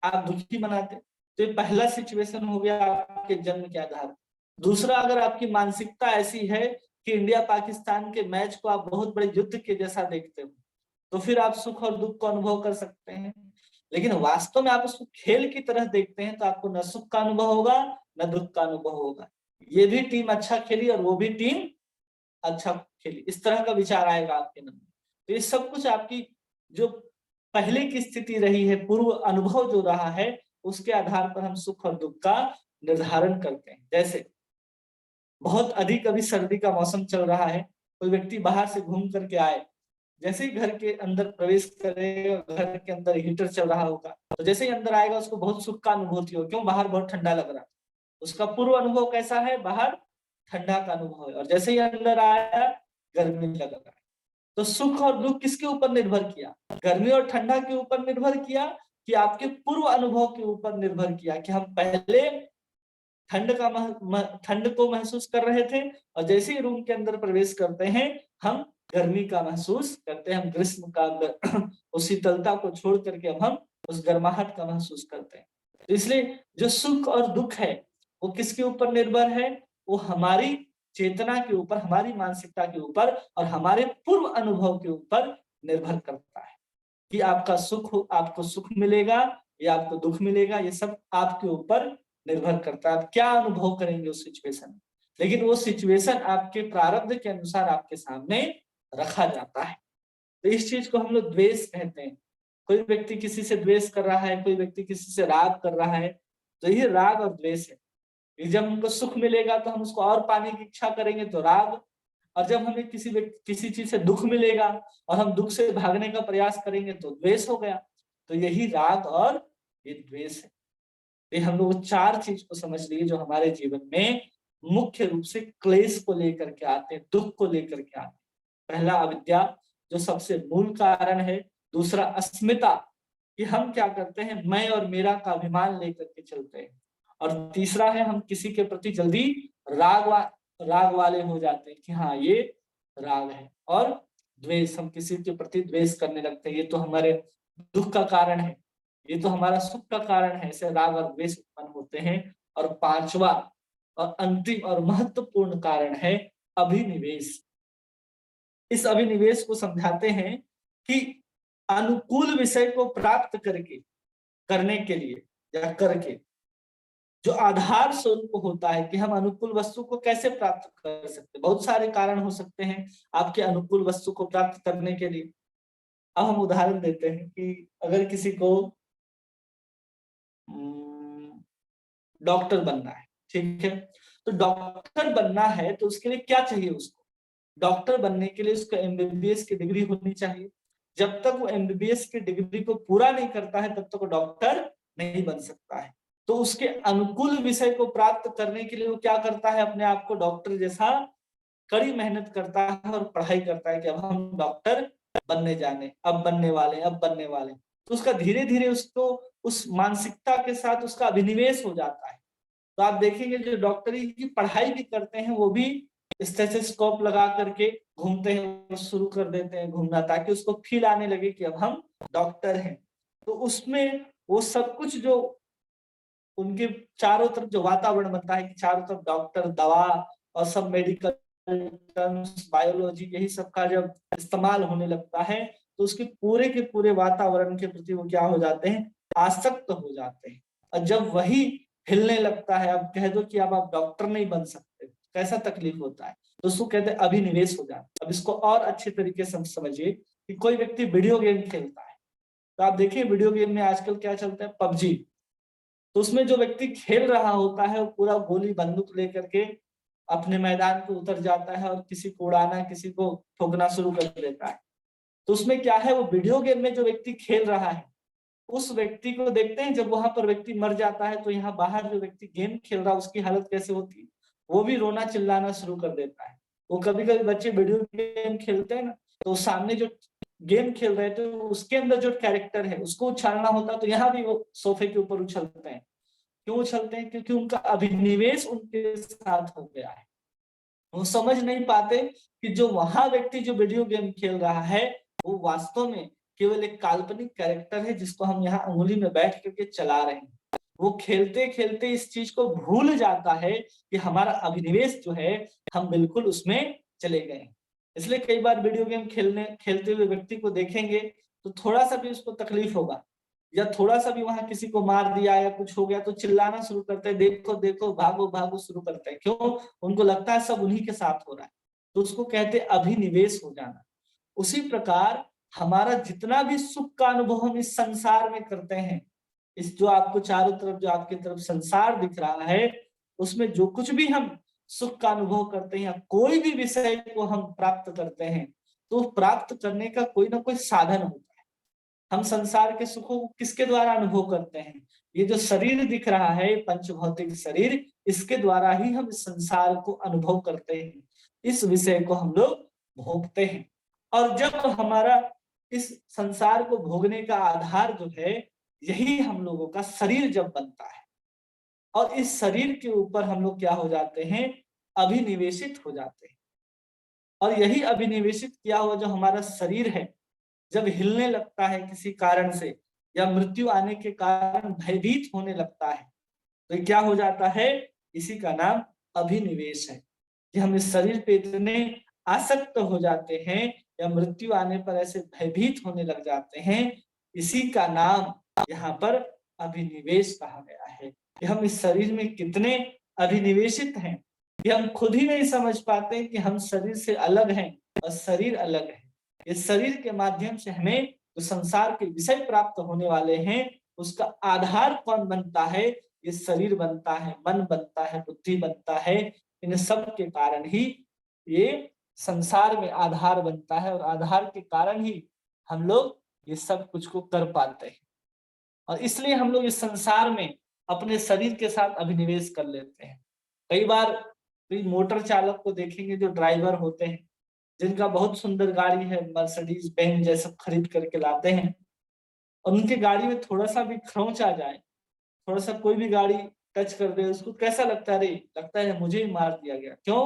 आप दुखी मनाते। तो ये पहला सिचुएशन हो गया आपके जन्म के आधार। दूसरा, अगर आपकी मानसिकता ऐसी है कि इंडिया पाकिस्तान के मैच को आप बहुत बड़े युद्ध के जैसा देखते हो, तो फिर आप सुख और दुख को अनुभव कर सकते हैं। लेकिन वास्तव में आप उसको खेल की तरह देखते हैं तो आपको न सुख का अनुभव होगा न दुख का अनुभव होगा। ये भी टीम अच्छा खेली और वो भी टीम अच्छा खेली, इस तरह का विचार आएगा आपके मन में। तो ये सब कुछ आपकी जो पहले की स्थिति रही है, पूर्व अनुभव जो रहा है, उसके आधार पर हम सुख और दुख का निर्धारण करते हैं। जैसे बहुत अधिक अभी सर्दी का मौसम चल रहा है, कोई व्यक्ति बाहर से घूम करके आए, जैसे ही घर के अंदर प्रवेश करेगा, घर के अंदर हीटर चल रहा होगा, तो जैसे ही अंदर आएगा उसको बहुत सुख का अनुभूति हो। क्यों? बाहर बहुत ठंडा लग रहा है। उसका पूर्व अनुभव कैसा है? बाहर ठंडा का अनुभव है, और जैसे ही अंदर आया गर्मी लग रहा है। तो सुख और दुख किसके ऊपर निर्भर किया? गर्मी और ठंडा के ऊपर निर्भर किया कि आपके पूर्व अनुभव के ऊपर निर्भर किया कि हम पहले ठंड को महसूस कर रहे थे और जैसे ही रूम के अंदर प्रवेश करते हैं हम गर्मी का महसूस करते हैं, हम ग्रीष्म का उस शीतलता को छोड़ करके अब हम उस गर्माहट का महसूस करते हैं। तो इसलिए जो सुख और दुख है वो किसके ऊपर निर्भर है? वो हमारी चेतना के ऊपर, हमारी मानसिकता के ऊपर और हमारे पूर्व अनुभव के ऊपर निर्भर करता है कि आपको सुख मिलेगा या आपको दुख मिलेगा। ये सब आपके ऊपर निर्भर करता है, आप क्या अनुभव करेंगे उस सिचुएशन में। लेकिन वो सिचुएशन आपके प्रारब्ध के अनुसार आपके सामने रखा जाता है। तो इस चीज को हम लोग द्वेष कहते हैं। कोई व्यक्ति किसी से द्वेष कर रहा है, कोई व्यक्ति किसी से राग कर रहा है, तो ये राग और द्वेष है। जब हमको सुख मिलेगा तो हम उसको और पाने की इच्छा करेंगे तो राग, और जब हमें किसी चीज से दुख मिलेगा और हम दुख से भागने का प्रयास करेंगे तो द्वेष हो गया। तो यही राग और ये द्वेष है। ये हम लोग 4 चीज को समझ लिए जो हमारे जीवन में मुख्य रूप से क्लेश को लेकर के आते हैं, दुख को लेकर के आते हैं। पहला अविद्या जो सबसे मूल कारण है। दूसरा अस्मिता, कि हम क्या करते हैं, मैं और मेरा का अभिमान लेकर के चलते हैं। और तीसरा है हम किसी के प्रति जल्दी राग वाले हो जाते हैं कि हाँ ये राग है। और द्वेष, हम किसी के प्रति द्वेष करने लगते हैं, ये तो हमारे दुख का कारण है, ये तो हमारा सुख का कारण है। ऐसे राग और द्वेष उत्पन्न होते हैं। और पांचवा और अंतिम और महत्वपूर्ण कारण है अभिनिवेश। इस अभिनिवेश को समझाते हैं कि अनुकूल विषय को प्राप्त करने के लिए या करके जो आधार स्वरूप होता है कि हम अनुकूल वस्तु को कैसे प्राप्त कर सकते हैं। बहुत सारे कारण हो सकते हैं आपके अनुकूल वस्तु को प्राप्त करने के लिए। अब हम उदाहरण देते हैं कि अगर किसी को डॉक्टर बनना है, ठीक है, तो डॉक्टर बनना है तो उसके लिए क्या चाहिए? उसको डॉक्टर बनने के लिए उसको एमबीबीएस की डिग्री होनी चाहिए। जब तक वो एमबीबीएस की डिग्री को पूरा नहीं करता है तब तक वो डॉक्टर नहीं बन सकता है। तो उसके अनुकूल विषय को प्राप्त करने के लिए वो क्या करता है, अपने आप को डॉक्टर जैसा कड़ी मेहनत करता है और पढ़ाई करता है कि अब हम डॉक्टर बनने जाने, अब बनने वाले, अब बनने वाले। तो उसका धीरे धीरे उसको उस मानसिकता के साथ उसका अभिनिवेश हो जाता है। तो आप देखेंगे जो डॉक्टरी की पढ़ाई भी करते हैं वो भी स्टेथोस्कोप लगा करके घूमते हैं, शुरू कर देते हैं घूमना, ताकि उसको फील आने लगे कि अब हम डॉक्टर हैं। तो उसमें वो सब कुछ जो उनके चारों तरफ जो वातावरण बनता है कि चारों तरफ डॉक्टर, दवा और सब मेडिकल टर्म्स, बायोलॉजी, यही सब का जब इस्तेमाल होने लगता है तो उसके पूरे के पूरे वातावरण के प्रति वो क्या हो जाते हैं, आसक्त हो जाते हैं। और जब वही हिलने लगता है, अब कह दो कि अब आप डॉक्टर नहीं बन सकते, कैसा तकलीफ होता है। तो उसको कहते हैं अभिनिवेश हो जाता है। अब इसको और अच्छे तरीके से समझिए कि कोई व्यक्ति वीडियो गेम खेलता है, तो आप देखिए वीडियो गेम में आजकल क्या चलता है, पबजी। तो उसमें जो व्यक्ति खेल रहा होता है वो पूरा गोली बंदूक लेकर के अपने मैदान पे उतर जाता है और किसी को उड़ाना, किसी को ठोकना शुरू कर देता है। तो उसमें क्या है, वो वीडियो गेम में जो व्यक्ति खेल रहा है उस व्यक्ति को देखते हैं, जब वहां पर व्यक्ति मर जाता है तो यहाँ बाहर जो व्यक्ति गेम खेल रहा है उसकी हालत कैसे होती है, वो भी रोना चिल्लाना शुरू कर देता है। वो कभी कभी बच्चे वीडियो गेम खेलते हैं ना, तो सामने जो गेम खेल रहे थे उसके अंदर जो कैरेक्टर है उसको उछालना होता है, तो यहाँ भी वो सोफे के ऊपर उछलते हैं। क्यों उछलते हैं? क्योंकि उनका अभिनिवेश उनके साथ हो गया है। वो समझ नहीं पाते कि जो वहां व्यक्ति जो वीडियो गेम खेल रहा है वो वास्तव में केवल एक काल्पनिक कैरेक्टर है जिसको हम यहाँ अंगुली में बैठ करके चला रहे हैं। वो खेलते खेलते इस चीज को भूल जाता है कि हमारा अभिनिवेश जो है हम बिल्कुल उसमें चले गए। इसलिए कई बार वीडियो गेम खेलते हुए व्यक्ति को देखेंगे तो थोड़ा सा भी उसको तकलीफ होगा, या थोड़ा सा भी वहां किसी को मार दिया या कुछ हो गया तो चिल्लाना शुरू करते हैं, देखो देखो, भागो भागो शुरू करते हैं। क्यों? उनको लगता है सब उन्हीं के साथ हो रहा है। तो उसको कहते हैं अभिनिवेश हो जाना। उसी प्रकार हमारा जितना भी सुख का अनुभव हम इस संसार में करते हैं, इस जो आपको चारों तरफ जो आपकी तरफ संसार दिख रहा है, उसमें जो कुछ भी हम सुख का अनुभव करते हैं, कोई भी विषय को हम प्राप्त करते हैं, तो प्राप्त करने का कोई ना कोई साधन होता है। हम संसार के सुखों को किसके द्वारा अनुभव करते हैं? ये जो शरीर दिख रहा है, पंच भौतिक शरीर, इसके द्वारा ही हम इस संसार को अनुभव करते हैं, इस विषय को हम लोग भोगते हैं। और जब हमारा इस संसार को भोगने का आधार जो है, यही हम लोगों का शरीर जब बनता है, और इस शरीर के ऊपर हम लोग क्या हो जाते हैं, अभिनिवेशित हो जाते हैं। और यही अभिनिवेशित किया हुआ जो हमारा शरीर है, जब हिलने लगता है किसी कारण से, या मृत्यु आने के कारण भयभीत होने लगता है, तो क्या हो जाता है, इसी का नाम अभिनिवेश है। कि हम इस शरीर पे इतने आसक्त हो जाते हैं या मृत्यु आने पर ऐसे भयभीत होने लग जाते हैं, इसी का नाम यहाँ पर अभिनिवेश कहा गया है। कि हम इस शरीर में कितने अभिनिवेशित हैं कि हम खुद ही नहीं समझ पाते कि हम शरीर से अलग हैं और शरीर अलग है। इस शरीर के माध्यम से हमें जो संसार के विषय प्राप्त होने वाले हैं, उसका आधार कौन बनता है? ये शरीर बनता है, मन बनता है, बुद्धि बनता है। इन सब के कारण ही ये संसार में आधार बनता है, और आधार के कारण ही हम लोग ये सब कुछ को कर पाते हैं। और इसलिए हम लोग इस संसार में अपने शरीर के साथ अभिनिवेश कर लेते हैं। कई बार मोटर चालक को देखेंगे जो ड्राइवर होते हैं, जिनका बहुत सुंदर गाड़ी है, मर्सिडीज बेंज जैसा खरीद करके लाते हैं, और उनके गाड़ी में थोड़ा सा भी खरोंच आ जाए, थोड़ा सा कोई भी गाड़ी टच कर दे, उसको कैसा लगता है? रे लगता है मुझे ही मार दिया गया। क्यों?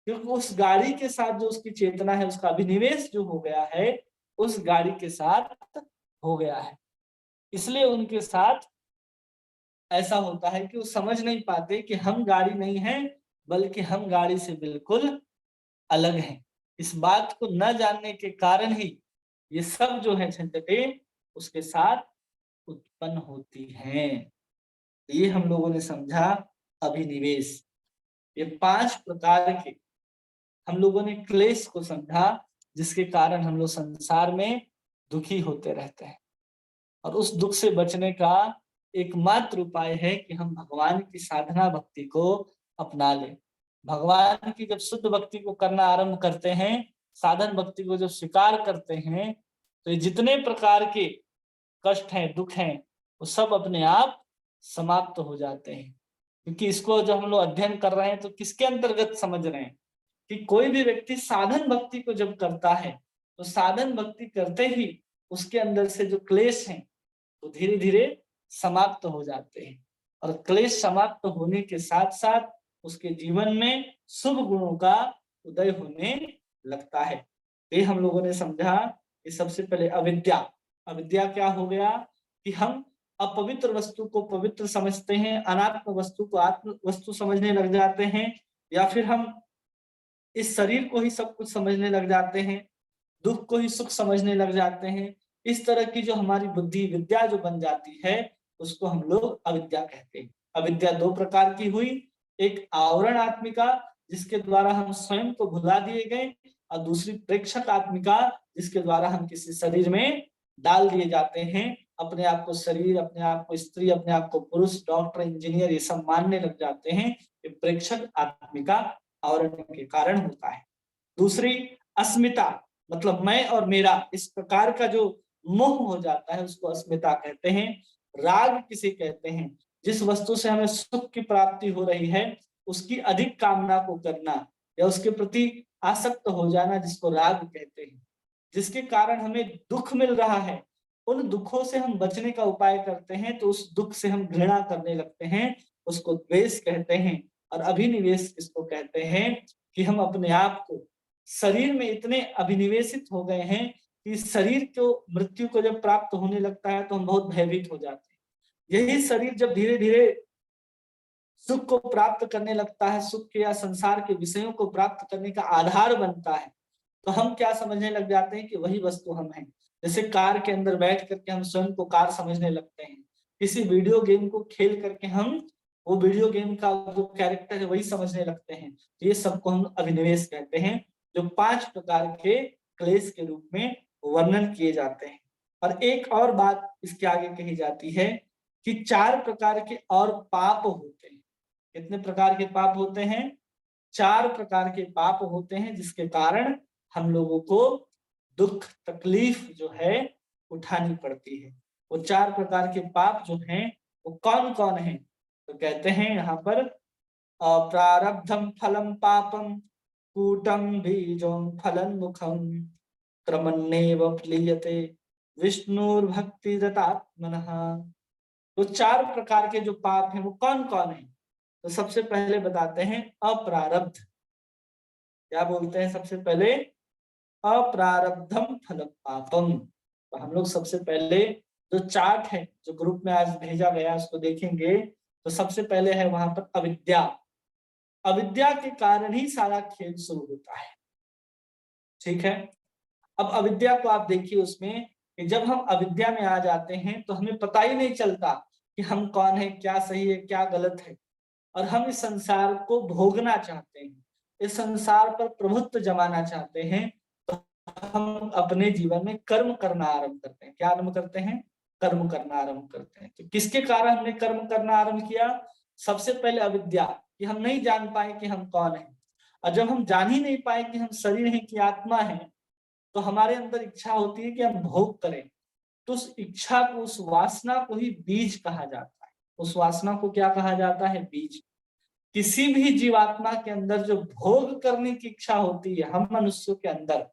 क्योंकि उस गाड़ी के साथ जो उसकी चेतना है, उसका अभिनिवेश जो हो गया है, उस गाड़ी के साथ हो गया है। इसलिए उनके साथ ऐसा होता है कि वो समझ नहीं पाते कि हम गाड़ी नहीं है, बल्कि हम गाड़ी से बिल्कुल अलग हैं। इस बात को न जानने के कारण ही ये सब जो है झंझटें उसके साथ उत्पन्न होती हैं। ये हम लोगों ने समझा अभिनिवेश। ये 5 प्रकार के हम लोगों ने क्लेश को समझा, जिसके कारण हम लोग संसार में दुखी होते रहते हैं। और उस दुख से बचने का एकमात्र उपाय है कि हम भगवान की साधना भक्ति को अपना लें। भगवान की जब शुद्ध भक्ति को करना आरंभ करते हैं, साधन भक्ति को जब स्वीकार करते हैं, तो ये जितने प्रकार के कष्ट हैं, दुख हैं, वो सब अपने आप समाप्त हो जाते हैं। क्योंकि इसको जब हम लोग अध्ययन कर रहे हैं तो किसके अंतर्गत समझ रहे हैं कि कोई भी व्यक्ति साधन भक्ति को जब करता है तो साधन भक्ति करते ही उसके अंदर से जो क्लेश हैं तो धीरे धीरे समाप्त हो जाते हैं, और क्लेश समाप्त होने के साथ साथ उसके जीवन में शुभ गुणों का उदय होने लगता है। ये हम लोगों ने समझा कि सबसे पहले अविद्या। अविद्या क्या हो गया कि हम अपवित्र वस्तु को पवित्र समझते हैं, अनात्म वस्तु को आत्म वस्तु समझने लग जाते हैं, या फिर हम इस शरीर को ही सब कुछ समझने लग जाते हैं, दुख को ही सुख समझने लग जाते हैं। इस तरह की जो हमारी बुद्धि विद्या जो बन जाती है उसको हम लोग अविद्या कहते हैं। अविद्या दो प्रकार की हुई, एक आवरण आत्मिका जिसके द्वारा हम स्वयं को भुला दिए गए, और दूसरी प्रेक्षक आत्मिका जिसके द्वारा हम किसी शरीर में डाल दिए जाते हैं, अपने आप को शरीर, अपने आप को स्त्री, अपने आप को पुरुष, डॉक्टर, इंजीनियर ये सब मानने लग जाते हैं। ये प्रेक्षक आत्मिका आवरण के कारण होता है। दूसरी अस्मिता, मतलब मैं और मेरा, इस प्रकार का जो मोह हो जाता है उसको अस्मिता कहते हैं। राग किसे कहते हैं? जिस वस्तु से हमें सुख की प्राप्ति हो रही है उसकी अधिक कामना को करना या उसके प्रति आसक्त हो जाना, जिसको राग कहते हैं। जिसके कारण हमें दुख मिल रहा है, उन दुखों से हम बचने का उपाय करते हैं तो उस दुख से हम घृणा करने लगते हैं, उसको द्वेष कहते हैं। और अभिनिवेश इसको कहते हैं कि हम अपने आप को शरीर में इतने अभिनिवेशित हो गए हैं कि शरीर को मृत्यु को जब प्राप्त होने लगता है तो हम बहुत भयभीत हो जाते हैं। यही शरीर जब धीरे धीरे सुख को प्राप्त करने लगता है, सुख के या संसार के विषयों को प्राप्त करने का आधार बनता है, तो हम क्या समझने लग जाते हैं कि वही वस्तु हम हैं। जैसे कार के अंदर बैठ करके हम स्वयं को कार समझने लगते हैं, किसी वीडियो गेम को खेल करके हम वो वीडियो गेम का जो कैरेक्टर है वही समझने लगते हैं। तो ये सबको हम अभिनिवेश कहते हैं, जो 5 प्रकार के क्लेश के रूप में वर्णन किए जाते हैं। और एक और बात इसके आगे कही जाती है कि 4 प्रकार के और पाप होते हैं। कितने प्रकार के पाप होते हैं? 4 प्रकार के पाप होते हैं, जिसके कारण हम लोगों को दुख तकलीफ जो है उठानी पड़ती है। वो 4 प्रकार के पाप जो हैं वो कौन कौन है? तो कहते हैं यहाँ पर अप्रारब्धम फलम पापम कूटम बीजों फलन मुखम क्रमण्येव प्लीयते विष्णुर्भक्ति रतात्मनः। तो 4 प्रकार के जो पाप हैं वो कौन कौन है? तो सबसे पहले बताते हैं अप्रारब्ध। क्या बोलते हैं सबसे पहले? अप्रारब्धम फल पापम। तो हम लोग सबसे पहले जो चार्ट है जो ग्रुप में आज भेजा गया उसको देखेंगे। तो सबसे पहले है वहां पर अविद्या। अविद्या के कारण ही सारा खेल शुरू होता है, ठीक है। अब अविद्या को आप देखिए उसमें कि जब हम अविद्या में आ जाते हैं तो हमें पता ही नहीं चलता कि हम कौन है, क्या सही है, क्या गलत है, और हम इस संसार को भोगना चाहते हैं, इस संसार पर प्रभुत्व जमाना चाहते हैं। तो हम अपने जीवन में कर्म करना आरंभ करते हैं। क्या आरंभ करते हैं? कर्म करना आरंभ करते हैं। तो किसके कारण हमने कर्म करना आरंभ किया? सबसे पहले अविद्या, कि हम नहीं जान पाए कि हम कौन है। और जब हम जान ही नहीं पाए कि हम शरीर है कि आत्मा है, तो हमारे अंदर इच्छा होती है कि हम भोग करें। तो उस इच्छा को, उस वासना को ही बीज कहा जाता है। उस वासना को क्या कहा जाता है? बीज। किसी भी जीवात्मा के अंदर जो भोग करने की इच्छा होती है, हम मनुष्यों के अंदर,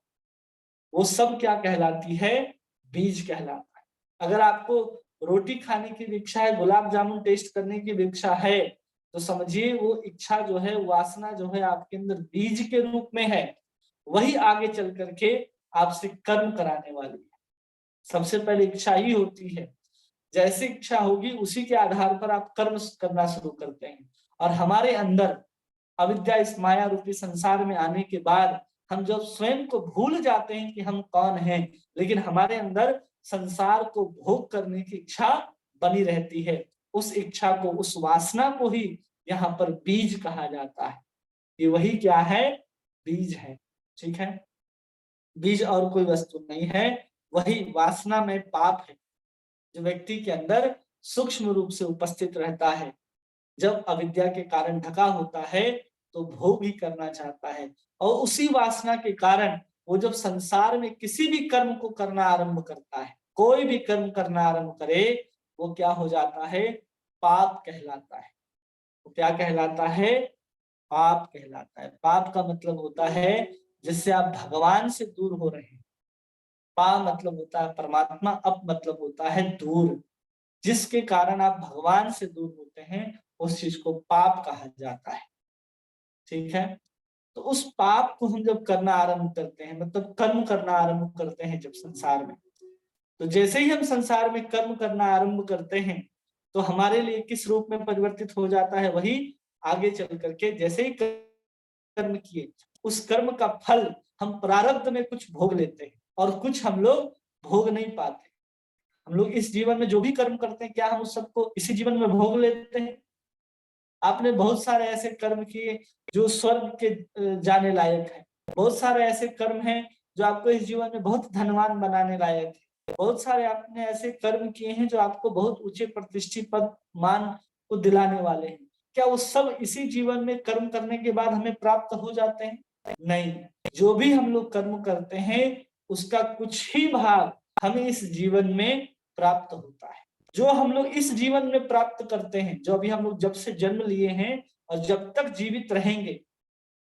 वो सब क्या कहलाती है? बीज कहलाता है। अगर आपको रोटी खाने की भी इच्छा है, गुलाब जामुन टेस्ट करने की भी इच्छा है, तो समझिए वो इच्छा जो है, वासना जो है आपके अंदर बीज के रूप में है। वही आगे चल करके आपसे कर्म कराने वाली है। सबसे पहले इच्छा ही होती है, जैसी इच्छा होगी उसी के आधार पर आप कर्म करना शुरू करते हैं। और हमारे अंदर अविद्या इस माया रूपी संसार में आने के बाद हम जब स्वयं को भूल जाते हैं कि हम कौन हैं, लेकिन हमारे अंदर संसार को भोग करने की इच्छा बनी रहती है। उस इच्छा को, उस वासना को ही यहाँ पर बीज कहा जाता है। ये वही क्या है? बीज है, ठीक है। बीज और कोई वस्तु नहीं है, वही वासना में पाप है जो व्यक्ति के अंदर सूक्ष्म रूप से उपस्थित रहता है। जब अविद्या के कारण ढका होता है तो भोग ही करना चाहता है, और उसी वासना के कारण वो जब संसार में किसी भी कर्म को करना आरंभ करता है, कोई भी कर्म करना आरंभ करे, वो क्या हो जाता है? पाप कहलाता है। तो क्या कहलाता है? पाप कहलाता है। पाप का मतलब होता है जिससे आप भगवान से दूर हो रहे हैं। पा मतलब होता है परमात्मा, अप मतलब होता है दूर। जिसके कारण आप भगवान से दूर होते हैं उस चीज को पाप कहा जाता है। ठीक है। तो उस पाप को हम जब करना आरंभ करते हैं, मतलब कर्म करना आरंभ करते हैं जब संसार में, तो जैसे ही हम संसार में कर्म करना आरंभ करते हैं तो हमारे लिए किस रूप में परिवर्तित हो जाता है? वही आगे चल करके जैसे ही कर्म किए उस कर्म का फल हम प्रारब्ध में कुछ भोग लेते हैं और कुछ हम लोग भोग नहीं पाते। हम लोग इस जीवन में जो भी कर्म करते हैं, क्या हम उस सबको इसी जीवन में भोग लेते हैं? आपने बहुत सारे ऐसे कर्म किए जो स्वर्ग के जाने लायक है। बहुत सारे ऐसे कर्म हैं जो आपको इस जीवन में बहुत धनवान बनाने लायक है। बहुत सारे आपने ऐसे कर्म किए हैं जो आपको बहुत ऊंचे प्रतिष्ठित पद मान को दिलाने वाले हैं। क्या वो सब इसी जीवन में कर्म करने के बाद हमें प्राप्त हो जाते हैं? नहीं। जो भी हम लोग कर्म करते हैं उसका कुछ ही भाग हमें इस जीवन में प्राप्त होता है। जो हम लोग इस जीवन में प्राप्त करते हैं, जो अभी हम लोग जब से जन्म लिए हैं और जब तक जीवित रहेंगे,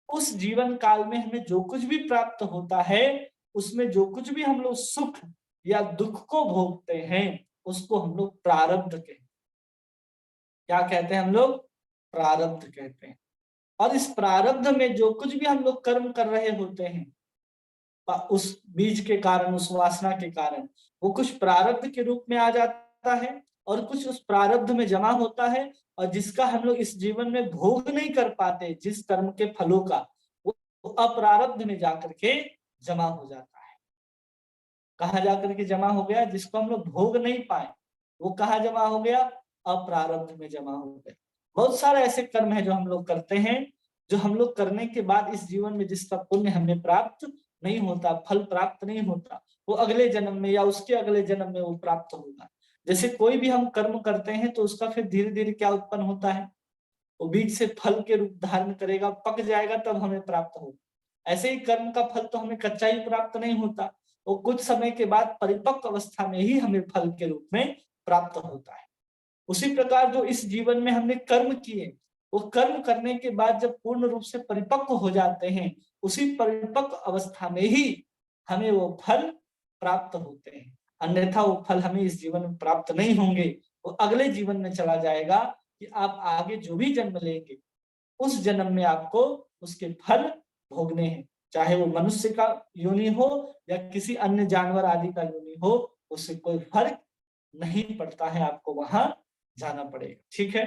उस जीवन काल में हमें जो कुछ भी प्राप्त होता है, उसमें जो कुछ भी हम लोग सुख या दुख को भोगते हैं उसको हम लोग प्रारब्ध कहते हैं। क्या कहते हैं हम लोग? प्रारब्ध कहते हैं। और इस प्रारब्ध में जो कुछ भी हम लोग कर्म कर रहे होते हैं, उस बीज के कारण, उस वासना के कारण, वो कुछ प्रारब्ध के रूप में आ जाता है और कुछ उस प्रारब्ध में जमा होता है, और जिसका हम लोग इस जीवन में भोग नहीं कर पाते, जिस कर्म के फलों का, वो अप्रारब्ध में जाकर के जमा हो जाता है। कहाँ जाकर के जमा हो गया? जिसको हम लोग भोग नहीं पाए वो कहाँ जमा हो गया? अप्रारब्ध में जमा हो गया। बहुत सारे ऐसे कर्म है जो हम लोग करते हैं, जो हम लोग करने के बाद इस जीवन में जिसका पुण्य हमें प्राप्त नहीं होता, फल प्राप्त नहीं होता, वो अगले जन्म में या उसके अगले जन्म में वो प्राप्त होगा। जैसे कोई भी हम कर्म करते हैं तो उसका फिर धीरे धीरे क्या उत्पन्न होता है? वो बीज से फल के रूप धारण करेगा, पक जाएगा, तब हमें प्राप्त होगा। ऐसे ही कर्म का फल तो हमें कच्चा ही प्राप्त नहीं होता, वो कुछ समय के बाद परिपक्व अवस्था में ही हमें फल के रूप में प्राप्त होता है। उसी प्रकार जो इस जीवन में हमने कर्म किए, वो कर्म करने के बाद जब पूर्ण रूप से परिपक्व हो जाते हैं, उसी परिपक्व अवस्था में ही हमें वो फल प्राप्त होते हैं। अन्यथा वो फल हमें इस जीवन में प्राप्त नहीं होंगे, वो अगले जीवन में चला जाएगा कि आप आगे जो भी जन्म लेंगे उस जन्म में आपको उसके फल भोगने हैं। चाहे वो मनुष्य का योनि हो या किसी अन्य जानवर आदि का योनि हो, उससे कोई फर्क नहीं पड़ता है, आपको वहां जाना पड़ेगा। ठीक है।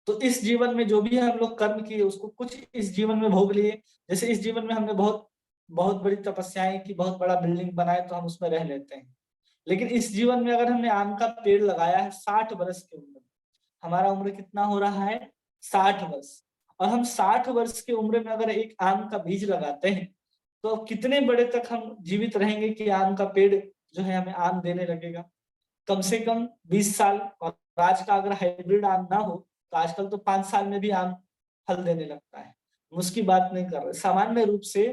तो इस जीवन में जो भी हम लोग कर्म किए उसको कुछ इस जीवन में भोग लिए। जैसे इस जीवन में हमने बहुत बहुत बड़ी तपस्याएं की, बहुत बड़ा बिल्डिंग बनाए, तो हम उसमें रह लेते हैं। लेकिन इस जीवन में अगर हमने आम का पेड़ लगाया है 60 वर्ष की उम्र, हमारा उम्र कितना हो रहा है? 60 वर्ष। और हम 60 वर्ष की उम्र में अगर एक आम का बीज लगाते हैं तो कितने बड़े तक हम जीवित रहेंगे कि आम का पेड़ जो है हमें आम देने लगेगा? कम से कम 20 साल। और आज का अगर हाइब्रिड आम ना हो तो आजकल तो 5 साल में भी आम फल देने लगता है। उसकी बात नहीं कर रहे, सामान्य रूप से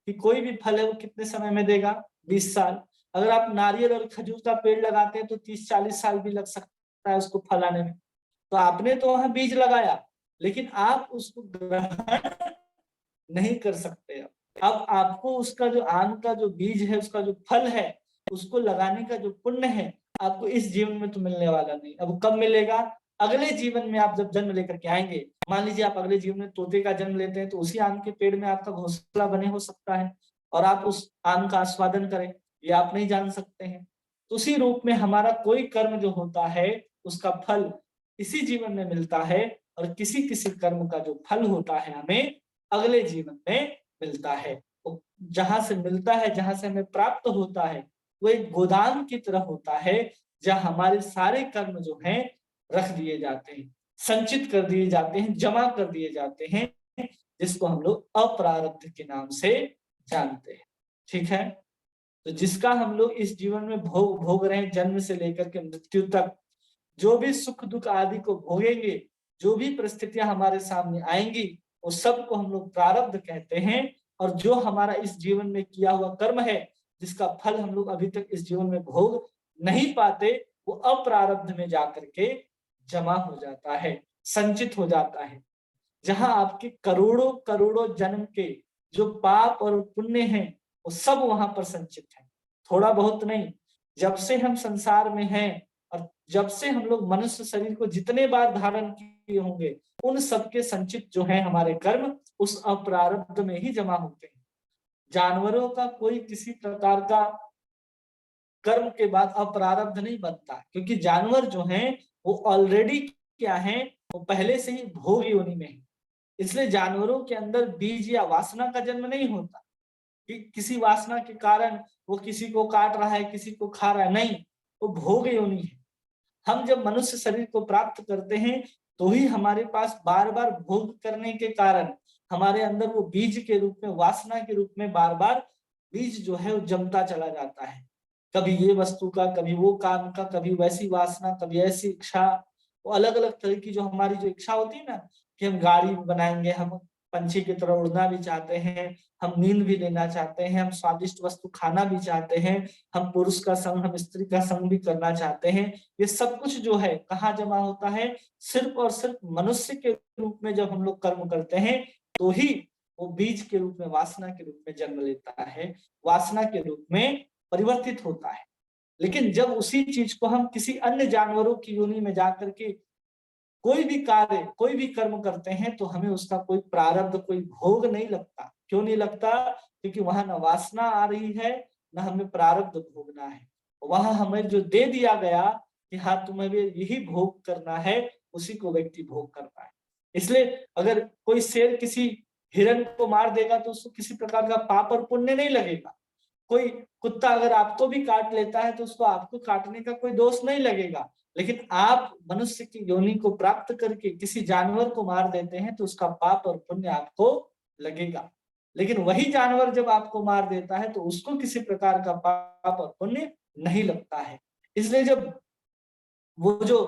कि कोई भी फल है वो कितने समय में देगा? 20 साल। अगर आप नारियल और खजूर का पेड़ लगाते हैं तो 30-40 साल भी लग सकता है उसको फल आने में। तो आपने तो वहां बीज लगाया, लेकिन आप उसको ग्रहण नहीं कर सकते। अब आपको उसका जो आम का जो बीज है, उसका जो फल है, उसको लगाने का जो पुण्य है, आपको इस जीवन में तो मिलने वाला नहीं। अब कब मिलेगा? अगले जीवन में आप जब जन्म लेकर के आएंगे। मान लीजिए आप अगले जीवन में तोते का जन्म लेते हैं, तो उसी आम के पेड़ में आपका घोंसला बने हो सकता है और आप उस आम का आस्वादन करें, ये आप नहीं जान सकते हैं। तो उसी रूप में हमारा कोई कर्म जो होता है उसका फल इसी जीवन में मिलता है, और किसी किसी कर्म का जो फल होता है हमें अगले जीवन में मिलता है। जहां से मिलता है, जहां से हमें प्राप्त होता है, वो एक गोदाम की तरह होता है जहां हमारे सारे कर्म जो हैं रख दिए जाते हैं, संचित कर दिए जाते हैं, जमा कर दिए जाते हैं, जिसको हम लोग अप्रारब्ध के नाम से जानते हैं। ठीक है। तो जिसका हम लोग इस जीवन में भोग रहे हैं, जन्म से लेकर के मृत्यु तक जो भी सुख दुख आदि को भोगेंगे, जो भी परिस्थितियां हमारे सामने आएंगी, वो सब को हम लोग प्रारब्ध कहते हैं। और जो हमारा इस जीवन में किया हुआ कर्म है, जिसका फल हम लोग अभी तक इस जीवन में भोग नहीं पाते, वो अप्रारब्ध में जाकर के जमा हो जाता है, संचित हो जाता है, जहां आपके करोड़ों करोड़ों जन्म के जो पाप और पुण्य हैं वो सब वहां पर संचित है। थोड़ा बहुत नहीं, जब से हम संसार में हैं और जब से हम लोग मनुष्य शरीर को जितने बार धारण किए होंगे, उन सबके संचित जो है हमारे कर्म उस अप्रारब्ध में ही जमा होते हैं। जानवरों का कोई किसी प्रकार का कर्म के बाद अप्रारब्ध नहीं बनता, क्योंकि जानवर जो हैं वो ऑलरेडी क्या है, वो पहले से ही भोग योनि में है। इसलिए जानवरों के अंदर बीज या वासना का जन्म नहीं होता कि किसी वासना के कारण वो किसी को काट रहा है, किसी को खा रहा है, नहीं, वो भोग योनि है। हम जब मनुष्य शरीर को प्राप्त करते हैं तो ही हमारे पास बार बार भोग करने के कारण हमारे अंदर वो बीज के रूप में, वासना के रूप में बार बार बीज जो है वो जमता चला जाता है। कभी ये वस्तु का, कभी वो काम का, कभी वैसी वासना, कभी ऐसी इच्छा। वो अलग अलग तरह की जो हमारी जो इच्छा होती है ना, कि हम गाड़ी बनाएंगे, हम पंछी की तरह उड़ना भी चाहते हैं, हम नींद भी लेना चाहते हैं, हम स्वादिष्ट वस्तु खाना भी चाहते हैं, हम पुरुष का संग, हम स्त्री का संग भी करना चाहते हैं। ये सब कुछ जो है कहाँ जमा होता है? सिर्फ और सिर्फ मनुष्य के रूप में जब हम लोग कर्म करते हैं तो ही वो बीज के रूप में, वासना के रूप में जन्म लेता है, वासना के रूप में परिवर्तित होता है। लेकिन जब उसी चीज को हम किसी अन्य जानवरों की योनि में जाकर के कोई भी कार्य, कोई भी कर्म करते हैं तो हमें उसका कोई प्रारब्ध, कोई भोग नहीं लगता। क्यों नहीं लगता? क्योंकि वहां न वासना आ रही है, न हमें प्रारब्ध भोगना है। वहां हमें जो दे दिया गया कि हाँ तुम्हें भी यही भोग करना है, उसी को व्यक्ति भोग करता है। इसलिए अगर कोई शेर किसी हिरण को मार देगा तो उसको किसी प्रकार का पाप और पुण्य नहीं लगेगा। कोई कुत्ता अगर आपको भी काट लेता है तो उसको आपको काटने का कोई दोष नहीं लगेगा। लेकिन आप मनुष्य की योनि को प्राप्त करके किसी जानवर को मार देते हैं तो उसका पाप और पुण्य आपको लगेगा। लेकिन वही जानवर जब आपको मार देता है तो उसको किसी प्रकार का पाप और पुण्य नहीं लगता है। इसलिए जब वो जो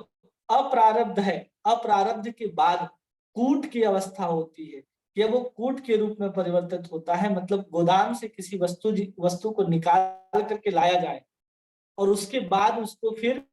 अप्रारब्ध है, अप्रारब्ध के बाद कूट की अवस्था होती है कि वो कूट के रूप में परिवर्तित होता है। मतलब गोदाम से किसी वस्तु को निकाल करके लाया जाए और उसके बाद उसको फिर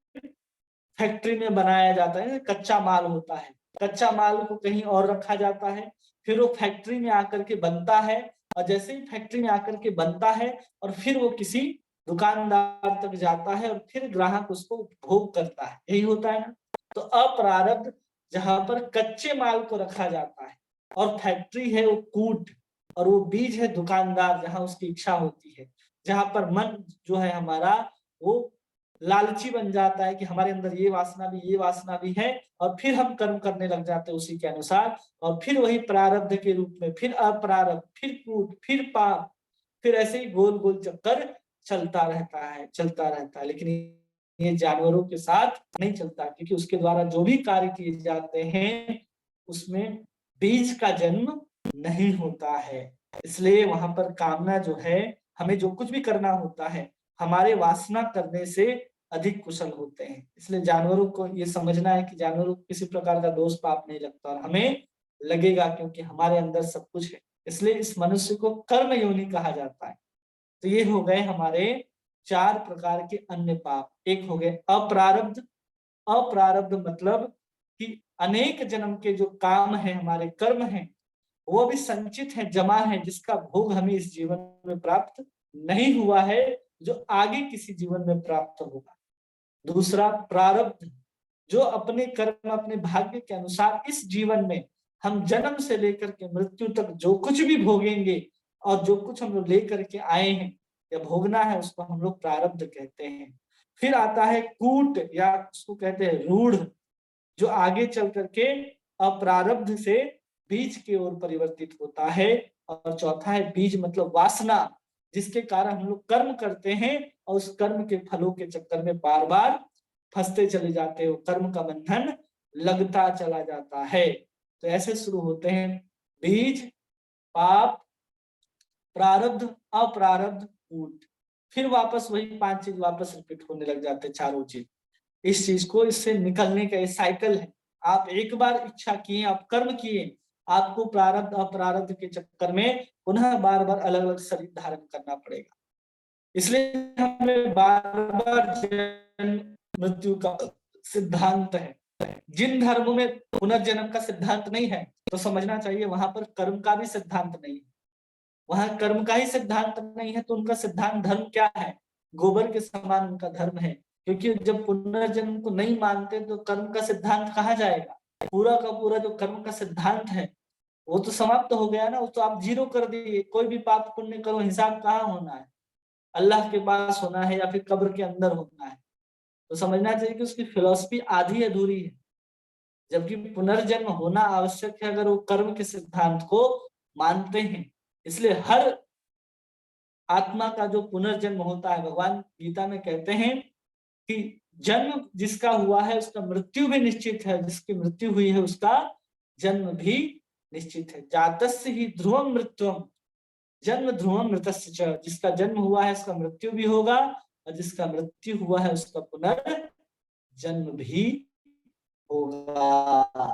फैक्ट्री में बनाया जाता है। कच्चा माल होता है, कच्चा माल को कहीं और रखा जाता है, फिर वो फैक्ट्री में आकर के बनता है, और जैसे ही फैक्ट्री में आकर के बनता है और फिर वो किसी दुकानदार तक जाता है और फिर ग्राहक उसको उपभोग करता है। यही होता है ना। तो अप्रारब्ध जहां पर कच्चे माल को रखा जाता है, और फैक्ट्री है वो कूट, और वो बीज है दुकानदार, जहां उसकी इच्छा होती है, जहां पर मन जो है हमारा वो लालची बन जाता है कि हमारे अंदर ये वासना भी, ये वासना भी है, और फिर हम कर्म करने लग जाते हैं उसी के अनुसार। और फिर वही प्रारब्ध के रूप में फिर अप्रारब्ध, फिर कूट, फिर पाप, फिर ऐसे ही गोल गोल चक्कर चलता रहता है, चलता रहता है। लेकिन ये जानवरों के साथ नहीं चलता, क्योंकि उसके द्वारा जो भी कार्य किए जाते हैं उसमें बीज का जन्म नहीं होता है। इसलिए वहां पर कामना जो है, हमें जो कुछ भी करना होता है हमारे वासना करने से अधिक कुशल होते हैं। इसलिए जानवरों को ये समझना है कि जानवरों को किसी प्रकार का दोष पाप नहीं लगता, और हमें लगेगा क्योंकि हमारे अंदर सब कुछ है। इसलिए इस मनुष्य को कर्म योनि कहा जाता है। तो ये हो गए हमारे 4 प्रकार के अन्य पाप। एक हो गए अप्रारब्ध। अप्रारब्ध मतलब कि अनेक जन्म के जो काम है, हमारे कर्म हैं, वो भी संचित है, जमा है, जिसका भोग हमें इस जीवन में प्राप्त नहीं हुआ है, जो आगे किसी जीवन में प्राप्त होगा। दूसरा प्रारब्ध, जो अपने कर्म, अपने भाग्य के अनुसार इस जीवन में हम जन्म से लेकर के मृत्यु तक जो कुछ भी भोगेंगे, और जो कुछ हम लोग लेकर के आए हैं या भोगना है, उसको हम लोग प्रारब्ध कहते हैं। फिर आता है कूट, या उसको कहते हैं रूढ़, जो आगे चल करके अप्रारब्ध से बीज की ओर परिवर्तित होता है। और चौथा है बीज मतलब वासना, जिसके कारण हम लोग कर्म करते हैं और उस कर्म के फलों के चक्कर में बार बार फंसते चले जाते हो, कर्म का बंधन लगता चला जाता है। तो ऐसे शुरू होते हैं बीज, पाप, प्रारब्ध, अप्रारब्ध, कूट। फिर वापस वही 5 चीज वापस रिपीट होने लग जाते हैं, चारों चीज। इस चीज को, इससे निकलने का ये साइकिल है। आप एक बार इच्छा किए, आप कर्म किए, आपको प्रारब्ध अप्रारब्ध के चक्कर में पुनः बार बार अलग अलग शरीर धारण करना पड़ेगा। इसलिए हमें बार बार जन्म मृत्यु का सिद्धांत है। जिन धर्मों में पुनर्जन्म का सिद्धांत नहीं है तो समझना चाहिए वहां पर कर्म का भी सिद्धांत नहीं है। वहां कर्म का ही सिद्धांत नहीं है तो उनका सिद्धांत धर्म क्या है? गोबर के समान उनका धर्म है। क्योंकि जब पुनर्जन्म को नहीं मानते तो कर्म का सिद्धांत कहाँ जाएगा? पूरा का पूरा जो कर्म का सिद्धांत है वो तो समाप्त हो गया ना, वो तो आप जीरो कर दिए। कोई भी पाप पुण्य करो, हिसाब कहाँ होना है? अल्लाह के पास होना है या फिर कब्र के अंदर होना है। तो समझना चाहिए कि उसकी फिलॉसफी आधी अधूरी है, जबकि पुनर्जन्म होना आवश्यक है अगर वो कर्म के सिद्धांत को मानते हैं। इसलिए हर आत्मा का जो पुनर्जन्म होता है, भगवान गीता में कहते हैं कि जन्म जिसका हुआ है उसका मृत्यु भी निश्चित है, जिसकी मृत्यु हुई है उसका जन्म भी निश्चित है। जातस्य ही ध्रुवम मृत्युम जन्म ध्रुवम मृतस्य च, जिसका जन्म हुआ है उसका मृत्यु भी होगा और जिसका मृत्यु हुआ है उसका पुनर्जन्म भी होगा।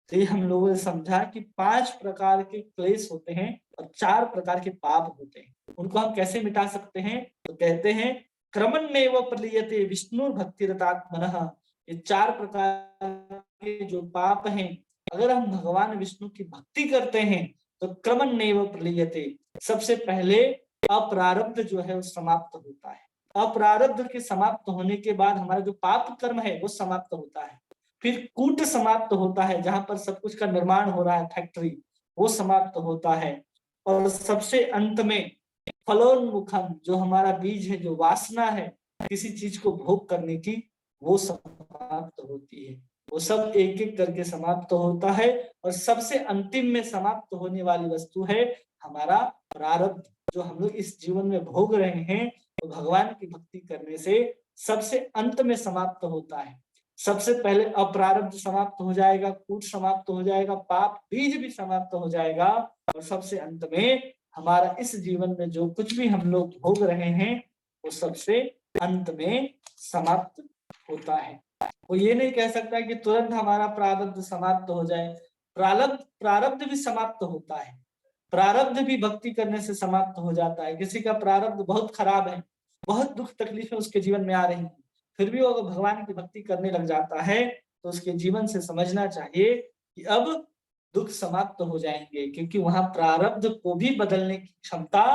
तो ये हम लोगों ने समझा कि 5 प्रकार के क्लेश होते हैं और 4 प्रकार के पाप होते हैं। उनको हम कैसे मिटा सकते हैं? तो कहते हैं क्रमन्नेव प्रलीयते विष्णु भक्तिरतात्मनः। ये 4 प्रकार के जो पाप हैं, अगर हम भगवान विष्णु की भक्ति करते हैं तो क्रमन्नेव प्रलीयते, सबसे पहले अप्रारब्ध जो है वो समाप्त होता है। अप्रारब्ध के समाप्त होने के बाद हमारा जो पाप कर्म है वो समाप्त होता है। फिर कूट समाप्त होता है, जहां पर सब कुछ का निर्माण हो रहा है, फैक्ट्री, वो समाप्त होता है। और सबसे अंत में फलोन्मुखम, जो हमारा बीज है, जो वासना है किसी चीज को भोग करने की, वो समाप्त होती है। वो सब एक एक करके समाप्त होता है और सबसे अंतिम में समाप्त होने वाली वस्तु है हमारा प्रारब्ध, जो हम लोग इस जीवन में भोग रहे हैं। तो भगवान की भक्ति करने से सबसे अंत में समाप्त होता है। सबसे पहले अप्रारब्ध समाप्त हो जाएगा, कूट समाप्त हो जाएगा, पाप बीज भी समाप्त हो जाएगा और सबसे अंत में हमारा इस जीवन में जो कुछ भी हम लोग भोग रहे हैं वो सबसे अंत में समाप्त होता है। वो ये नहीं कह सकता कि तुरंत हमारा प्रारब्ध समाप्त हो जाए। प्रारब्ध भी समाप्त होता है। प्रारब्ध भी भक्ति करने से समाप्त हो जाता है। किसी का प्रारब्ध बहुत खराब है, बहुत दुख तकलीफें उसके जीवन में आ रही हैं, फिर भी वो अगर भगवान की भक्ति करने लग जाता है तो उसके जीवन से समझना चाहिए कि अब दुख समाप्त हो जाएंगे, क्योंकि वहां प्रारब्ध को भी बदलने की क्षमता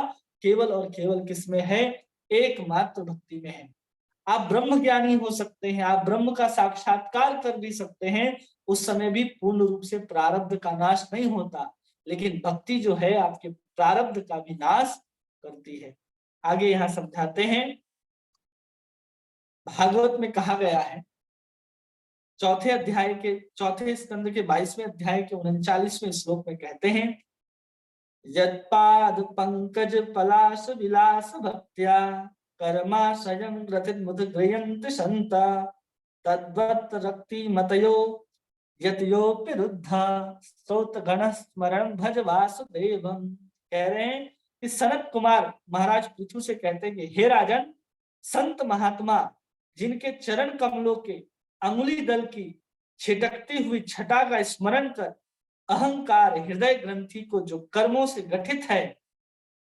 केवल और केवल किसमें है? एकमात्र भक्ति में है। आप ब्रह्म ज्ञानी हो सकते हैं, आप ब्रह्म का साक्षात्कार कर भी सकते हैं, उस समय भी पूर्ण रूप से प्रारब्ध का नाश नहीं होता, लेकिन भक्ति जो है आपके प्रारब्ध का भी नाश करती है। आगे यहाँ समझाते हैं, भागवत में कहा गया है, चौथे स्कंद के 22वें अध्याय के 39वें श्लोक में कहते हैं, यत्पाद पंकज पलाश विलास भक्त्या कर्माशयं रतिमुद्गृह्यन्त संता तद्वत् रक्ति मतयो यतयोपि रुद्धा स्तोत गण स्मरण भज वासुदेवम। कह रहे हैं कि सनत कुमार महाराज पृथु से कहते हैं कि हे राजन, संत महात्मा जिनके चरण कमलों के अंगुली दल की छिटकती हुई छटा का स्मरण कर अहंकार हृदय ग्रंथि को जो कर्मों से गठित है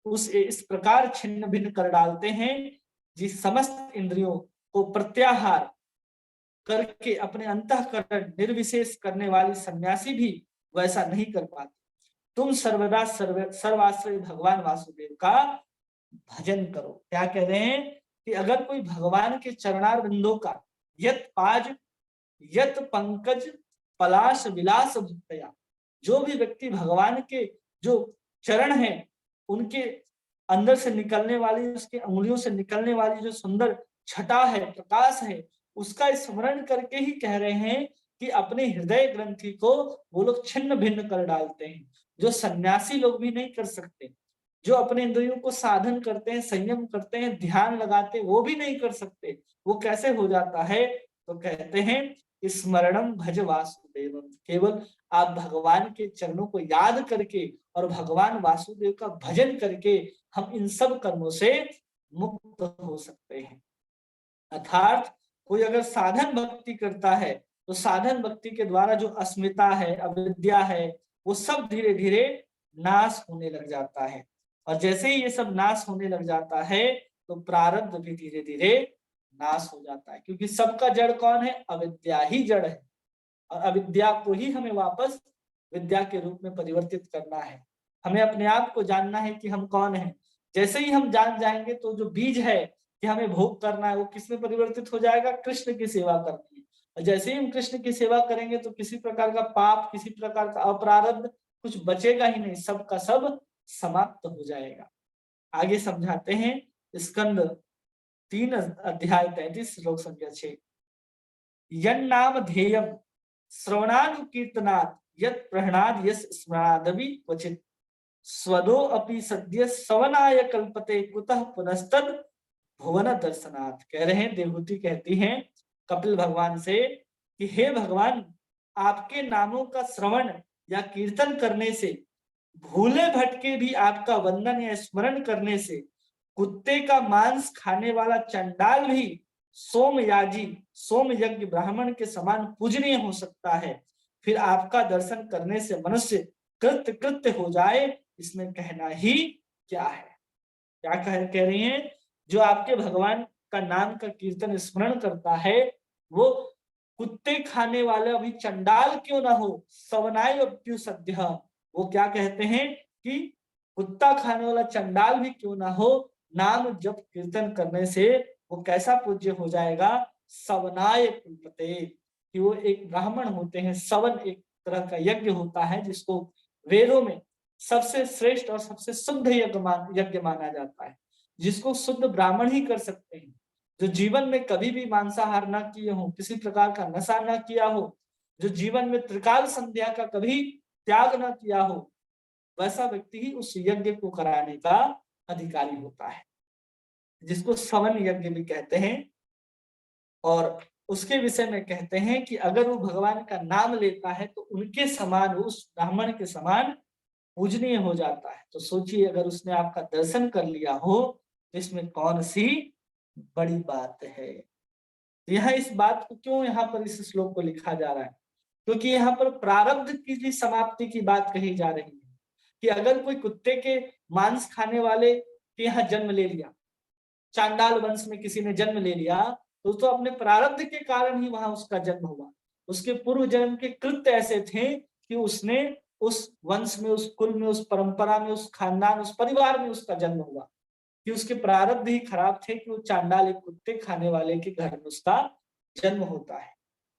उसे इस प्रकार छिन्न भिन्न कर डालते हैं, जिस समस्त इंद्रियों को प्रत्याहार करके अपने अंतःकरण निर्विशेष करने वाली सन्यासी भी वैसा नहीं कर पाते। तुम सर्वदा सर्वाश्रय भगवान वासुदेव का भजन करो। क्या कह रहे हैं कि अगर कोई भगवान के चरणार बिंदों का यत पंकज पलाश विलास भक्तया, जो भी व्यक्ति भगवान के जो चरण है उनके अंदर से निकलने वाली, उसके अंगुलियों से निकलने वाली जो सुंदर छटा है, प्रकाश है, उसका स्मरण करके ही कह रहे हैं कि अपने हृदय ग्रंथि को वो लोग छिन्न भिन्न कर डालते हैं, जो सन्यासी लोग भी नहीं कर सकते। जो अपने इंद्रियों को साधन करते हैं, संयम करते हैं, ध्यान लगाते, वो भी नहीं कर सकते। वो कैसे हो जाता है? तो कहते हैं स्मरणम भज वासुदेवम, केवल आप भगवान के चरणों को याद करके और भगवान वासुदेव का भजन करके हम इन सब कर्मों से मुक्त हो सकते हैं। अर्थात कोई अगर साधन भक्ति करता है तो साधन भक्ति के द्वारा जो अस्मिता है, अविद्या है, वो सब धीरे धीरे नाश होने लग जाता है। और जैसे ही ये सब नाश होने लग जाता है तो प्रारब्ध भी धीरे धीरे नाश हो जाता है, क्योंकि सबका जड़ कौन है? अविद्या ही जड़ है। और अविद्या को ही हमें वापस विद्या के रूप में परिवर्तित करना है। हमें अपने आप को जानना है कि हम कौन हैं। जैसे ही हम जान जाएंगे तो जो बीज है कि हमें भोग करना है वो किस में परिवर्तित हो जाएगा, कृष्ण की सेवा करनी है। और जैसे ही हम कृष्ण की सेवा करेंगे तो किसी प्रकार का पाप, किसी प्रकार का अपराध कुछ बचेगा ही नहीं, सब का सब समाप्त हो जाएगा। आगे समझाते हैं स्कंद 3 अध्याय 33 श्लोक संख्या 6। यन्नाम ध्येयम श्रवणानुकीर्तनात् यत् प्रहणाद यस् स्मरादपि क्वचित् स्वदो अपि सद्य सवनाय कल्पते कुतः पुनस्तद भुवन दर्शनाथ। कह रहे हैं, देवहूति कहती हैं कपिल भगवान से कि हे भगवान, आपके नामों का श्रवण या कीर्तन करने से, भूले भटके भी आपका वंदन या स्मरण करने से कुत्ते का मांस खाने वाला चंडाल भी सोमयाजी, सोम यज्ञ ब्राह्मण के समान पूजनीय हो सकता है। फिर आपका दर्शन करने से मनुष्य कृत्य कृत्य हो जाए, इसमें कहना ही क्या है। क्या कह रही हैं, जो आपके भगवान का नाम का कीर्तन स्मरण करता है वो कुत्ते खाने वाला भी चंडाल क्यों ना हो, सवनाय अप्यु सद्य, वो क्या कहते हैं कि कुत्ता खाने वाला चंडाल भी क्यों ना हो, नाम जप कीर्तन करने से वो कैसा पूज्य हो जाएगा, सवनाय कुलपते, कि वो एक ब्राह्मण होते हैं। सवन एक तरह का यज्ञ होता है जिसको वेदों में सबसे श्रेष्ठ और सबसे शुद्ध यज्ञ माना जाता है, जिसको शुद्ध ब्राह्मण ही कर सकते हैं। जो जीवन में कभी भी मांसाहार न किए हो, किसी प्रकार का नशा न किया हो, जो जीवन में त्रिकाल संध्या का कभी त्याग न किया हो, वैसा व्यक्ति ही उस यज्ञ को कराने का अधिकारी होता है, जिसको सवन यज्ञ भी कहते हैं। और उसके विषय में कहते हैं कि अगर वो भगवान का नाम लेता है तो उनके समान, उस ब्राह्मण के समान पूजनीय हो जाता है। तो सोचिए, अगर उसने आपका दर्शन कर लिया हो तो इसमें कौन सी बड़ी बात है। यह इस बात को क्यों यहाँ पर इस श्लोक को लिखा जा रहा है, क्योंकि यहाँ पर प्रारब्ध की भी समाप्ति की बात कही जा रही है कि अगर कोई कुत्ते के मांस खाने वाले के यहाँ जन्म ले लिया, चांडाल वंश में किसी ने जन्म ले लिया, तो अपने प्रारब्ध के कारण ही वहां उसका जन्म हुआ। उसके पूर्व जन्म के कृत्य ऐसे थे कि उसने उस वंश में, उस कुल में, उस परंपरा में, उस खानदान, उस परिवार में उसका जन्म हुआ, कि उसके प्रारब्ध ही खराब थे कि वो चांडाल, एक कुत्ते खाने वाले के घर में उसका जन्म होता है।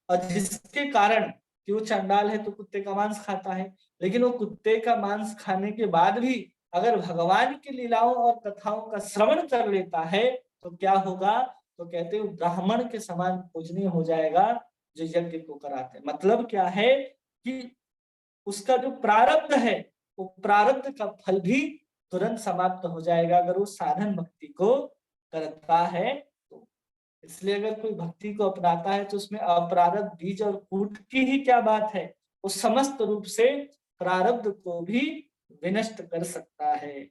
और जिसके कारण कि वो चांडाल है तो कुत्ते का मांस खाता है, लेकिन वो कुत्ते का मांस खाने के बाद भी अगर भगवान की लीलाओं और कथाओं का श्रवण कर लेता है तो क्या होगा, तो कहते हैं ब्राह्मण के समान पूजनीय हो जाएगा जो यज्ञ को कराते। मतलब क्या है कि उसका जो प्रारब्ध है वो प्रारब्ध का फल भी तुरंत समाप्त हो जाएगा अगर वो साधन भक्ति को करता है तो। इसलिए अगर कोई भक्ति को अपनाता है तो उसमें अप्रारब्ध बीज और कूट की ही क्या बात है, वो समस्त रूप से प्रारब्ध को भी विनष्ट कर सकता है।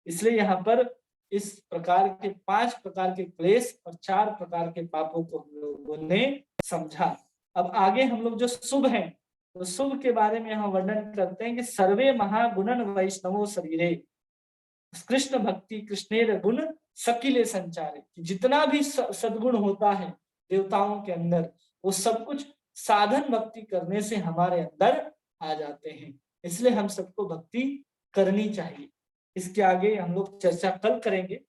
इसलिए यहाँ पर इस प्रकार के 5 प्रकार के क्लेश और 4 प्रकार के पापों को हम लोगों ने समझा। अब आगे हम लोग जो शुभ हैं, तो शुभ के बारे में हम वर्णन करते हैं कि सर्वे महागुणन वैष्णवो शरीरे कृष्ण भक्ति कृष्णेर गुण सकिले संचारे। जितना भी सद्गुण होता है देवताओं के अंदर, वो सब कुछ साधन भक्ति करने से हमारे अंदर आ जाते हैं। इसलिए हम सबको भक्ति करनी चाहिए। इसके आगे हम लोग चर्चा कल करेंगे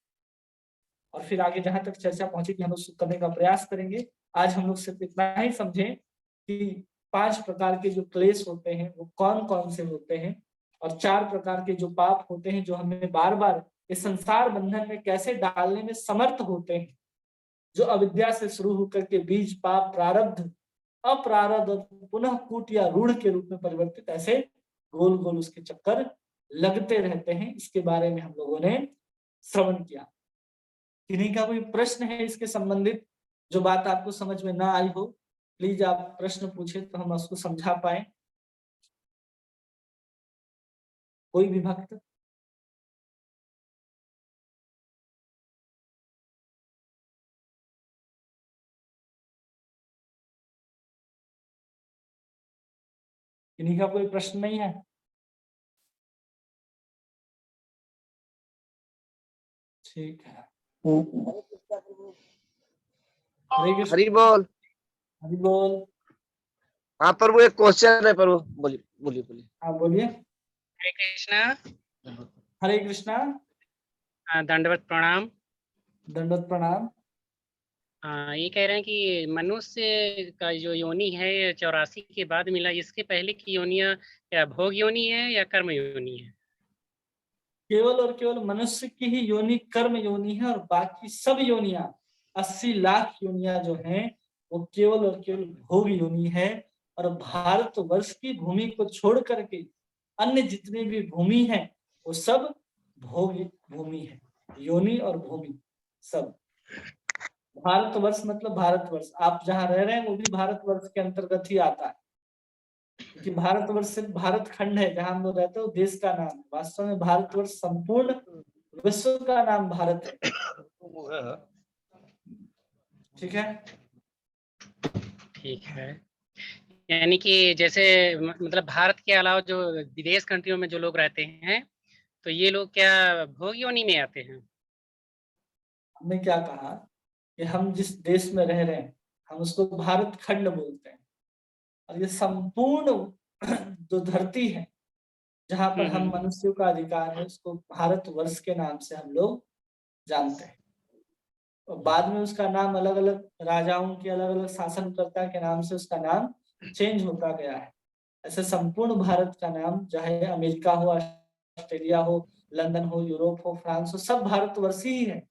और फिर आगे जहां तक चर्चा पहुंचेगी हम लोग करने का प्रयास करेंगे। आज हम लोग सिर्फ इतना ही समझें कि 5 प्रकार के जो क्लेश होते हैं वो कौन कौन से होते हैं, और 4 प्रकार के जो पाप होते हैं जो हमें बार बार इस संसार बंधन में कैसे डालने में समर्थ होते हैं, जो अविद्या से शुरू होकर के बीज, पाप, प्रारब्ध, अप्रारब्ध, पुनः कूट या रूढ़ के रूप में परिवर्तित ऐसे गोल गोल उसके चक्कर लगते रहते हैं। इसके बारे में हम लोगों ने श्रवण किया। किन्हीं का कोई प्रश्न है इसके संबंधित, जो बात आपको समझ में ना आई हो, प्लीज आप प्रश्न पूछे तो हम उसको समझा पाए। कोई भी भक्त? किन्हीं का कोई प्रश्न नहीं है? ठीक है। हरे कृष्ण। हरि बोल। हरि बोल। हाँ प्रभु एक क्वेश्चन है प्रभु, बोलिए बोलिए बोलिए। हाँ बोलिए। हरे कृष्णा। हरे कृष्णा। दंडवत प्रणाम। दंडवत प्रणाम। ये कह रहे हैं कि मनुष्य का जो योनि है 84 के बाद मिला, इसके पहले की योनियां क्या भोग योनि है या कर्म योनि है? केवल और केवल मनुष्य की ही योनि कर्म योनि है, और बाकी सब योनियां 80 लाख योनियां जो हैं वो केवल और केवल भोग योनि है। और भारत वर्ष की भूमि को छोड़ करके अन्य जितनी भी भूमि है वो सब भोग भूमि है। योनि और भूमि सब। भारतवर्ष मतलब भारतवर्ष, आप जहाँ रह रहे हैं वो भी भारतवर्ष के अंतर्गत ही आता है, क्योंकि भारतवर्ष सिर्फ भारत खंड है जहां हम लोग रहते हैं, वो देश का नाम है। वास्तव में भारतवर्ष संपूर्ण विश्व का नाम भारत है। ठीक है। ठीक है, यानी कि जैसे मतलब भारत के अलावा जो विदेश कंट्रियों में जो लोग रहते हैं, तो ये लोग क्या भोग योनि में आते हैं? हमने क्या कहा कि हम जिस देश में रह रहे हैं हम उसको भारत खंड बोलते हैं, और ये संपूर्ण जो धरती है जहां पर हम मनुष्यों का अधिकार है उसको भारतवर्ष के नाम से हम लोग जानते हैं। और बाद में उसका नाम अलग अलग राजाओं के, अलग अलग शासनकर्ता के नाम से उसका नाम चेंज होता गया है। ऐसे संपूर्ण भारत का नाम, चाहे अमेरिका हो, ऑस्ट्रेलिया हो, लंदन हो, यूरोप हो, फ्रांस हो, सब भारतवर्षी ही है,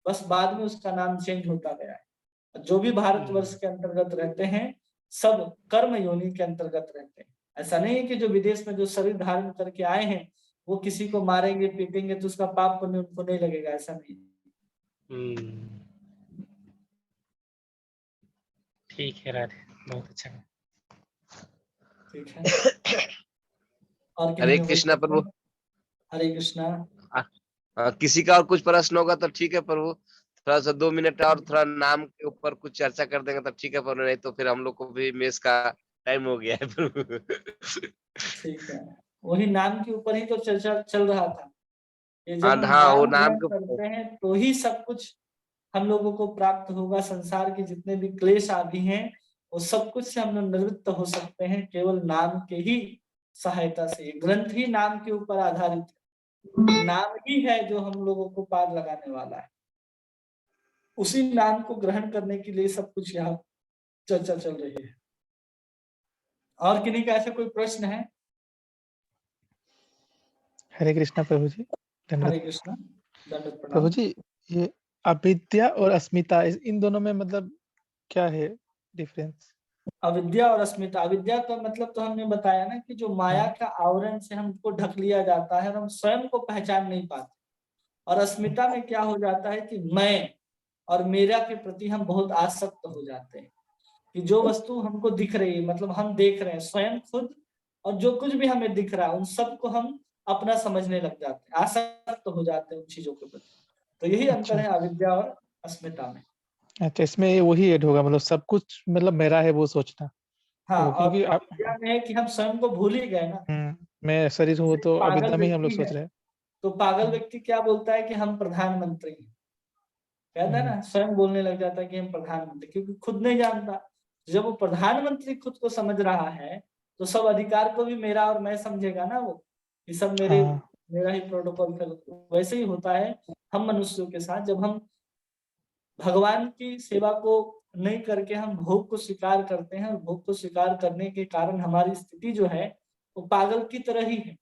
बस बाद में उसका नाम चेंज होता गया है। जो भी भारतवर्ष के अंतर्गत रहते हैं सब कर्म योनि के अंतर्गत रहते हैं। ऐसा नहीं है कि जो विदेश में जो शरीर धारण करके आए हैं वो किसी को मारेंगे पीटेंगे तो उसका पाप पुण्य उनको नहीं लगेगा, ऐसा नहीं। ठीक है राधे, बहुत अच्छा। ठीक है। और हरे किसी का कोई कृष्णा प्रभु। प्रश्न? हरे कृष्णा। किसी का और कुछ प्रश्न होगा तो ठीक है प्रभु, थोड़ा सा 2 मिनट और थोड़ा नाम के ऊपर कुछ चर्चा कर देंगे तो ठीक है प्रभु, नहीं तो फिर हम लोग को भी मेस का टाइम हो गया है प्रभु। ठीक है, वही नाम के ऊपर ही तो चर्चा चल रहा था। ये जब हम हाँ वो नाम नाम ग्रहण के ऊपर। करते हैं तो ही सब कुछ हम लोगों को प्राप्त होगा। संसार के जितने भी क्लेश आदि हैं वो सब कुछ से हम लोग निवृत्त हो सकते हैं केवल नाम के ही सहायता से। ग्रंथ ही नाम के ऊपर आधारित है, नाम ही है जो हम लोगों को पार लगाने वाला है। उसी नाम को ग्रहण करने के लिए सब कुछ यहाँ चर्चा चल रही है। और किन्हीं का ऐसा कोई प्रश्न है? हरे कृष्णा प्रभु जी। हरे कृष्णा। दंडवत प्रभु प्रणाम। जी, ये अविद्या और अस्मिता इन दोनों में मतलब क्या है डिफरेंस? अविद्या और अस्मिता, अविद्या का मतलब तो हमने बताया ना कि जो माया का आवरण से हमको ढक लिया जाता है और हम स्वयं को पहचान नहीं पाते। और अस्मिता में क्या हो जाता है कि मैं और मेरा के प्रति हम बहुत आसक्त हो जाते हैं, कि जो वस्तु हमको दिख रही है, मतलब हम देख रहे हैं स्वयं खुद, और जो कुछ भी हमें दिख रहा है उन सबको हम अपना समझने लग जाते हैं, आसक्त हो जाते हैं उन चीजों के प्रति। तो यही अंतर है अविद्या और अस्मिता में। अच्छा, इसमें वही ऐड होगा, मतलब सब कुछ मतलब मेरा है वो सोचना। हाँ, और क्योंकि आप अविद्या में है कि हम स्वयं को भूल ही गए ना। मैं शरीर हूँ तो पागल अविद्या में ही हम लोग व्यक्ति सोच है रहे हैं। तो पागल व्यक्ति क्या बोलता है कि हम प्रधानमंत्री हैं, कहता है ना, स्वयं बोलने लग जाता है कि हम प्रधानमंत्री, क्योंकि खुद नहीं जानता। जब वो प्रधानमंत्री खुद को समझ रहा है तो सब अधिकार को भी मेरा और मैं समझेगा ना वो, कि सब मेरा ही प्रोटोकॉल कर। वैसे ही होता है हम मनुष्यों के साथ, जब हम भगवान की सेवा को नहीं करके हम भोग को स्वीकार करते हैं, और भोग को स्वीकार करने के कारण हमारी स्थिति जो है वो पागल की तरह ही है,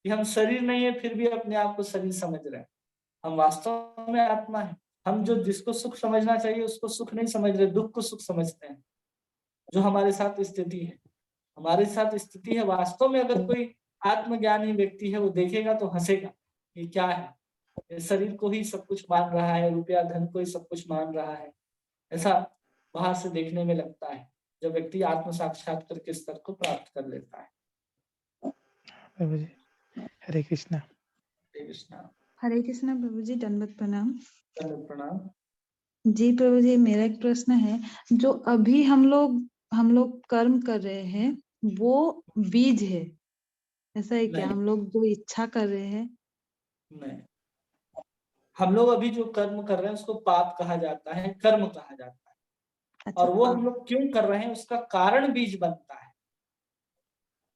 कि हम शरीर नहीं है फिर भी अपने आप को शरीर समझ रहे हैं। हम वास्तव में आत्मा है। हम जो जिसको सुख समझना चाहिए उसको सुख नहीं समझ रहे, दुख को सुख समझते हैं। जो हमारे साथ स्थिति है, हमारे साथ स्थिति है। वास्तव में अगर कोई आत्मज्ञानी व्यक्ति है वो देखेगा तो हंसेगा, ये क्या है, ये शरीर को ही सब कुछ मान रहा है, रुपया धन को ही सब कुछ मान रहा है, ऐसा बाहर से देखने में लगता है जब व्यक्ति आत्म साक्षात्कार के स्तर को प्राप्त कर लेता है। प्रभु जी, हरे कृष्णा। हरे कृष्णा। हरे कृष्णा प्रभु जी, दंडवत प्रणाम। दंडवत प्रणाम। जी प्रभु जी, मेरा एक प्रश्न है, जो अभी हम लोग कर्म कर रहे हैं वो बीज है, ऐसा है क्या? नहीं, हम लोग जो इच्छा कर रहे हैं नहीं, हम लोग अभी जो कर्म कर रहे हैं उसको पाप कहा जाता है, कर्म कहा जाता है। अच्छा, और वो हाँ, हम लोग क्यों कर रहे हैं उसका कारण बीज बनता है।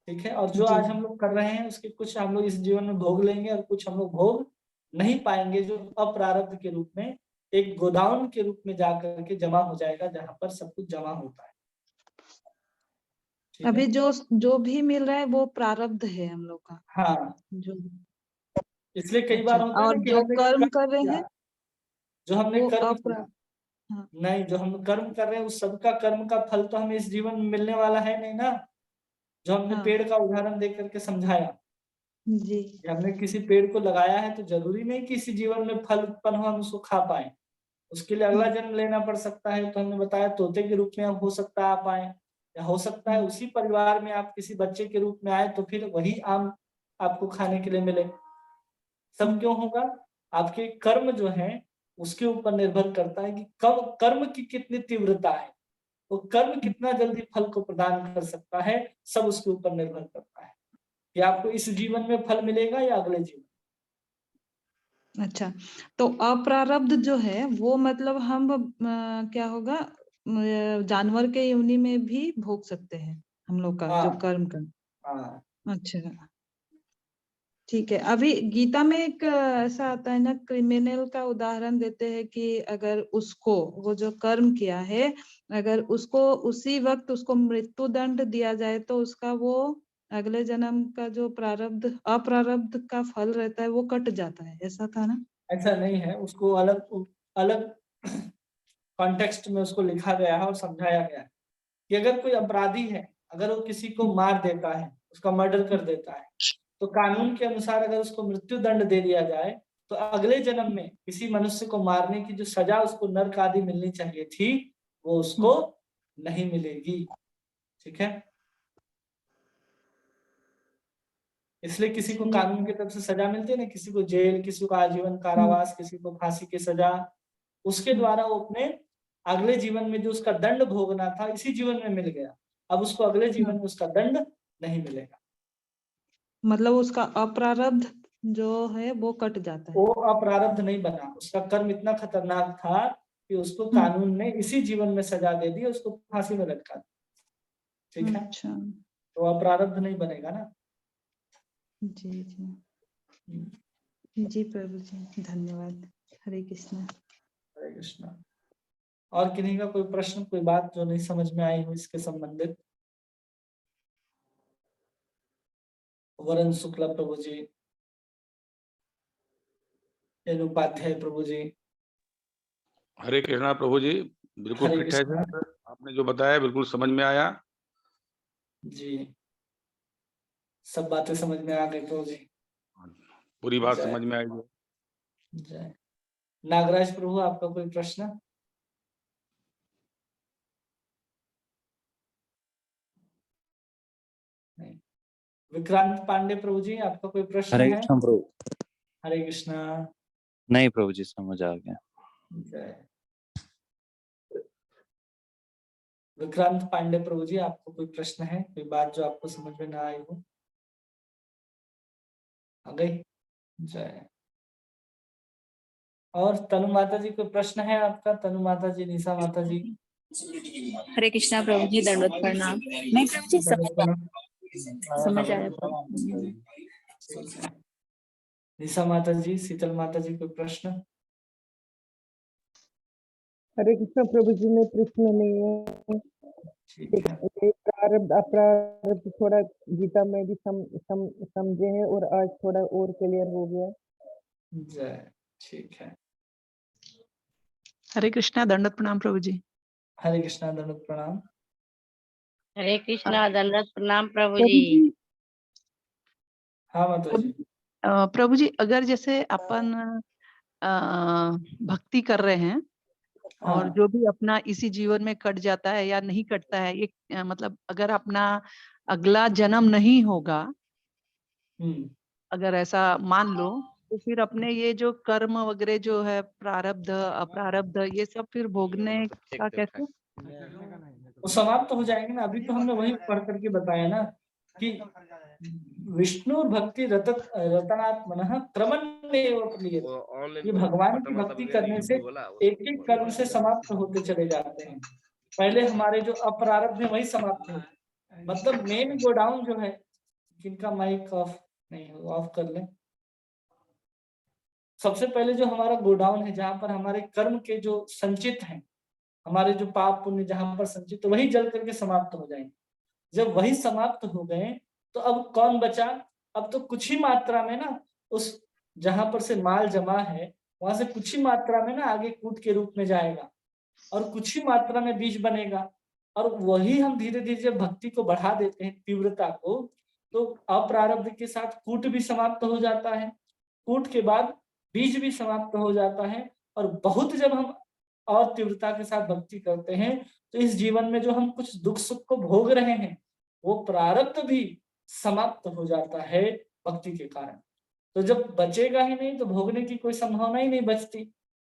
ठीक है, और जो जी, आज हम लोग कर रहे हैं उसके कुछ हम लोग इस जीवन में भोग लेंगे और कुछ हम लोग भोग नहीं पाएंगे, जो अप्रारब्ध के रूप में एक गोदाउन के रूप में जाकर के जमा हो जाएगा, जहां पर सब कुछ जमा होता है। ठीक है, अभी जो भी मिल रहा है वो प्रारब्ध है हम लोग का, हाँ, जो इसलिए कई अच्छा, बार होता है और ना कि जो हमने कर्म कर्म कर रहे किया, हैं जो हमने वो कर्म किया, अप्रारब्ध, हाँ, नहीं, जो हम कर्म कर रहे हैं उस सबका कर्म का फल तो हमें इस जीवन में मिलने वाला है नहीं ना। जो हमने हाँ, पेड़ का उदाहरण दे करके समझाया जी, कि हमने किसी पेड़ को लगाया है तो जरूरी नहीं कि इसी जीवन में फल उत्पन्न हो, हम उसको खा पाए, उसके लिए अगला जन्म लेना पड़ सकता है। तो हमने बताया तोते के रूप में आप हो सकता है आप आए, या हो सकता है उसी परिवार में आप किसी बच्चे के रूप में आए तो फिर वही आम आपको खाने के लिए मिले। सब क्यों होगा? आपके कर्म जो है उसके ऊपर निर्भर करता है कि कब कर्म की कितनी तीव्रता है, वो कर्म कितना जल्दी फल को प्रदान कर सकता है, सब उसके ऊपर निर्भर करता है कि आपको इस जीवन में फल मिलेगा या अगले जीवन। अच्छा, तो अप्रारब्ध जो है वो मतलब हम क्या होगा, जानवर के योनि में भी भोग सकते हैं हम लोग का जो हाँ, कर्म का। हाँ, अच्छा, ठीक है। अभी गीता में एक ऐसा आता है ना, क्रिमिनल का उदाहरण देते हैं कि अगर उसको वो जो कर्म किया है, अगर उसको उसी वक्त उसको मृत्यु दंड दिया जाए तो उसका वो अगले जन्म का जो प्रारब्ध अप्रारब्ध का फल रहता है वो कट जाता है, ऐसा था ना? ऐसा नहीं है, उसको अलग अलग कॉन्टेक्स्ट में उसको लिखा गया है और समझाया गया है कि अगर कोई अपराधी है, अगर वो किसी को मार देता है, उसका मर्डर कर देता है, तो कानून के अनुसार अगर उसको मृत्यु दंड दे दिया जाए तो अगले जन्म में किसी मनुष्य को मारने की जो सजा उसको नर्क आदि मिलनी चाहिए थी वो उसको नहीं मिलेगी। ठीक है, इसलिए किसी को ठीक। कानून की तरफ से सजा मिलती है ना, किसी को जेल, किसी को आजीवन कारावास, किसी को फांसी की सजा, उसके द्वारा वो अपने अगले जीवन में जो उसका दंड भोगना था इसी जीवन में मिल गया, अब उसको अगले जीवन में उसका दंड नहीं मिलेगा। मतलब उसका अप्रारब्ध जो है वो कट जाता है। वो अप्रारब्ध नहीं बना, उसका कर्म इतना खतरनाक था कि उसको कानून ने इसी जीवन में सजा दे दी, उसको फांसी में लटका दिया। ठीक है, अच्छा, तो अप्रारब्ध नहीं बनेगा ना। जी जी जी प्रभु जी, धन्यवाद। हरे कृष्णा। हरे कृष्णा। और किन्हीं का कोई प्रश्न, कोई बात जो नहीं समझ में आई हो इसके संबंधित? वरुण शुक्ला प्रभु जी, उपाध्याय प्रभु जी। हरे कृष्णा प्रभु जी, बिल्कुल हरे फिट है कृष्णा सर, आपने जो बताया बिल्कुल समझ में आया। जी, सब बातें समझ में आ गई प्रभु जी। पूरी बात जय समझ में आई। जय। नागराज प्रभु, आपका कोई प्रश्न? नहीं। विक्रांत पांडे प्रभु जी, आपका कोई प्रश्न हरे है? कृष्ण प्रभु। हरे कृष्णा। नहीं प्रभु जी, समझ आ गया। जय। विक्रांत पांडे प्रभु जी, आपको कोई प्रश्न है, कोई बात जो आपको समझ में ना आई हो? आ गई। जय। और तनु माता जी, कोई प्रश्न है आपका? तनु माता जी, निशा माता जी। हरे कृष्णा प्रभु जी, दंडवत प्रणाम। नहीं प्रभु जी, समझ आया। ठीक है। निशा माता जी, शीतल माता जी, कोई प्रश्न? हरे कृष्ण प्रभु जी, में प्रश्न नहीं है। ठीक है, ये प्रारब्ध अप्रारब्ध थोड़ा गीता में भी समझे हैं और आज थोड़ा और क्लियर हो गया। जय। ठीक है, हरे कृष्णा, दंडवत प्रणाम प्रभु जी। हरे कृष्णा, दंडवत प्रणाम। हरे कृष्णा, दंडवत प्रणाम प्रभु प्रभु जी। जी, हाँ माता जी। प्रभु जी, अगर जैसे अपन भक्ति कर रहे हैं और हाँ, जो भी अपना इसी जीवन में कट जाता है या नहीं कटता है, ये मतलब अगर अपना अगला जन्म नहीं होगा, अगर ऐसा मान लो, तो फिर अपने ये जो कर्म वगैरह जो है, प्रारब्ध अप्रारब्ध, ये सब फिर भोगने का कैसे? वो समाप्त हो जाएंगे ना। अभी तो हमने वही पढ़ करके बताया ना कि विष्णु भक्ति रतनात्मनः क्रमण्येव क्रियते। ये भगवान की भक्ति करने से एक एक कर्म से समाप्त होते चले जाते हैं। पहले हमारे जो अप्रारब्ध है वही समाप्त हो, मतलब मेन गोडाउन जो है, किनका माइक ऑफ नहीं हो, ऑफ कर ले। सबसे पहले जो हमारा गोडाउन है, जहां पर हमारे कर्म के जो संचित हैं, हमारे जो पाप पुण्य जहां पर संचित, तो वही जल करके समाप्त हो जाएंगे। जब वही समाप्त हो गए तो अब कौन बचा? अब तो कुछ ही मात्रा में ना, उस जहां पर से माल जमा है वहां से कुछ ही मात्रा में ना आगे कूट के रूप में जाएगा, और कुछ ही मात्रा में बीज बनेगा। और वही हम धीरे धीरे जब भक्ति को बढ़ा देते हैं, तीव्रता को, तो अप्रारब्ध के साथ कूट भी समाप्त हो जाता है, कूट के बाद बीज भी समाप्त हो जाता है। और बहुत जब हम और तीव्रता के साथ भक्ति करते हैं तो इस जीवन में जो हम कुछ दुख सुख को भोग रहे हैं वो प्रारब्ध भी समाप्त हो जाता है भक्ति के कारण। तो जब बचेगा ही नहीं तो भोगने की कोई संभावना ही नहीं बचती।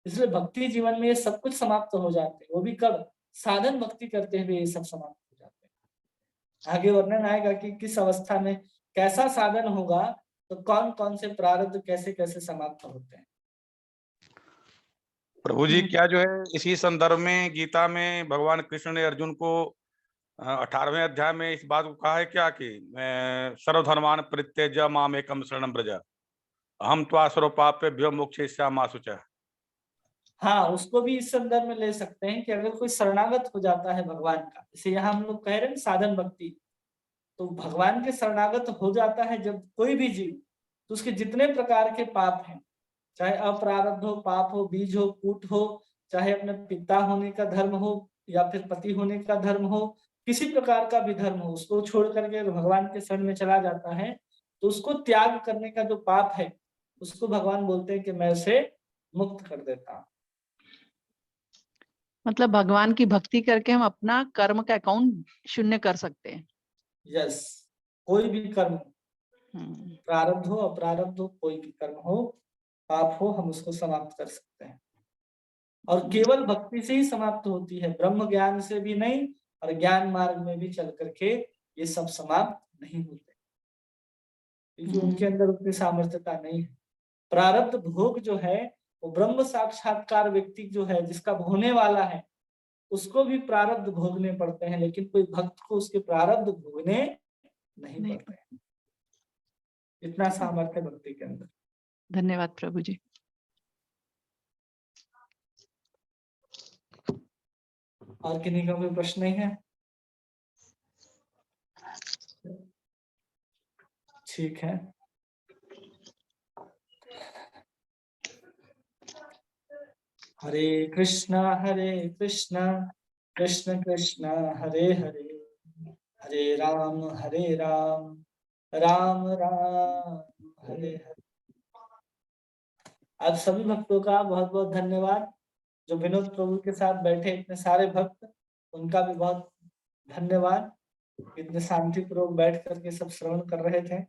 इसलिए भक्ति जीवन में ये सब कुछ समाप्त हो जाते हैं, वो भी कब? साधन भक्ति करते हुए ये सब समाप्त हो जाते हैं। आगे वर्णन आएगा कि किस अवस्था में कैसा साधन होगा तो कौन कौन से प्रारब्ध कैसे कैसे समाप्त होते हैं। प्रभु जी, क्या जो है इसी संदर्भ में गीता में भगवान कृष्ण ने अर्जुन को 18वें अध्याय में इस बात को कहा है क्या कि सर्वधर्मान परित्यज्य माम एकम शरणं व्रज अहम त्वा सर्वपापेभ्यो मोक्षयिष्यामि शुचः। हाँ, उसको भी इस संदर्भ में ले सकते हैं कि अगर कोई शरणागत हो जाता है भगवान का, जैसे यहाँ हम लोग कह रहे हैं साधन भक्ति, तो भगवान के शरणागत हो जाता है जब कोई भी जीव, तो उसके जितने प्रकार के पाप हैं, चाहे अप्रारब्ध हो, पाप हो, बीज हो, कूट हो, चाहे अपने पिता होने का धर्म हो या फिर पति होने का धर्म हो, किसी प्रकार का भी धर्म हो, उसको छोड़ करके भगवान के शरण में चला जाता है तो उसको त्याग करने का जो पाप है उसको भगवान बोलते हैं कि मैं उसे मुक्त कर देता हूँ। मतलब भगवान की भक्ति करके हम अपना कर्म का अकाउंट शून्य कर सकते हैं। यस, कोई भी कर्म, प्रारब्ध हो अप्रारब्ध हो, कोई भी कर्म हो, पाप हो, हम उसको समाप्त कर सकते हैं। और केवल भक्ति से ही समाप्त होती है, ब्रह्म ज्ञान से भी नहीं, और ज्ञान मार्ग में भी चल करके ये सब समाप्त नहीं होते, क्योंकि उनके अंदर उतनी सामर्थ्यता नहीं है। प्रारब्ध भोग जो है वो ब्रह्म साक्षात्कार व्यक्ति जो है, जिसका होने वाला है, उसको भी प्रारब्ध भोगने पड़ते हैं, लेकिन कोई भक्त को उसके प्रारब्ध भोगने नहीं पड़ते हैं। इतना सामर्थ्य भक्ति के अंदर। धन्यवाद प्रभु जी। और किन्हीं का कोई प्रश्न नहीं है? ठीक है, हरे कृष्णा कृष्ण कृष्ण हरे हरे, हरे राम राम राम हरे हरे। आप सभी भक्तों का बहुत बहुत धन्यवाद। जो विनोद प्रभु के साथ बैठे इतने सारे भक्त, उनका भी बहुत धन्यवाद। इतने शांतिपूर्वक बैठ करके सब श्रवण कर रहे थे।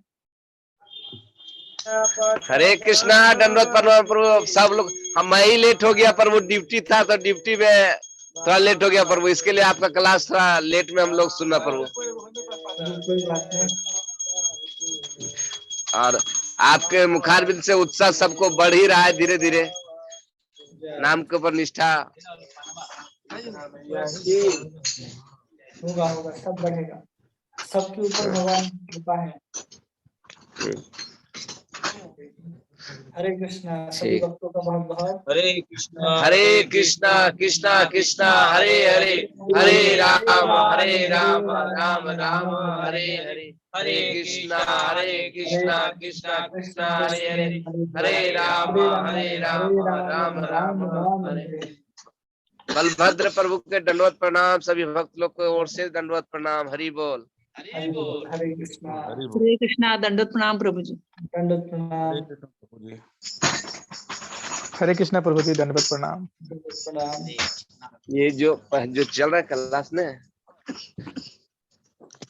हरे कृष्णा, दंडवत प्रणाम प्रभु। सब लोग, मैं ही लेट हो गया पर वो ड्यूटी था तो ड्यूटी में थोड़ा लेट हो गया प्रभु, इसके लिए आपका क्लास थोड़ा लेट में हम लोग सुनना प्रभु। कोई बात नहीं। और आपके मुखारबिंद से उत्साह सबको बढ़ ही रहा है धीरे धीरे, नाम के ऊपर निष्ठा। होगा होगा, सब बढ़ेगा, सबके ऊपर भगवान की कृपा है। हरे कृष्णा, सभी भक्तों का बहुत बहुत हरे कृष्णा कृष्णा कृष्णा हरे हरे, हरे राम राम राम हरे हरे, हरे कृष्णा कृष्णा कृष्णा हरे हरे, हरे राम राम राम हरे। बलभद्र प्रभु के दंडवत प्रणाम, सभी भक्त लोग को ओर से दंडवत प्रणाम। हरि बोल। हरे कृष्णा दंडवत प्रणाम प्रभु जी। दंडवत प्रणाम प्रभु जी। हरे कृष्णा प्रभु जी, दंडवत प्रणाम। ये जो चल रहा है क्लास में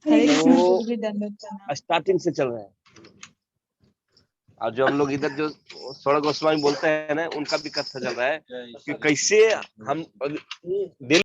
हरे कृष्णा वो प्रभु जी, दंडवत प्रणाम। स्टार्टिंग से चल रहा है, और जो हम लोग इधर जो स्वर्ण गोस्वामी बोलते हैं ना, उनका भी कथा चल रहा है कि कैसे हम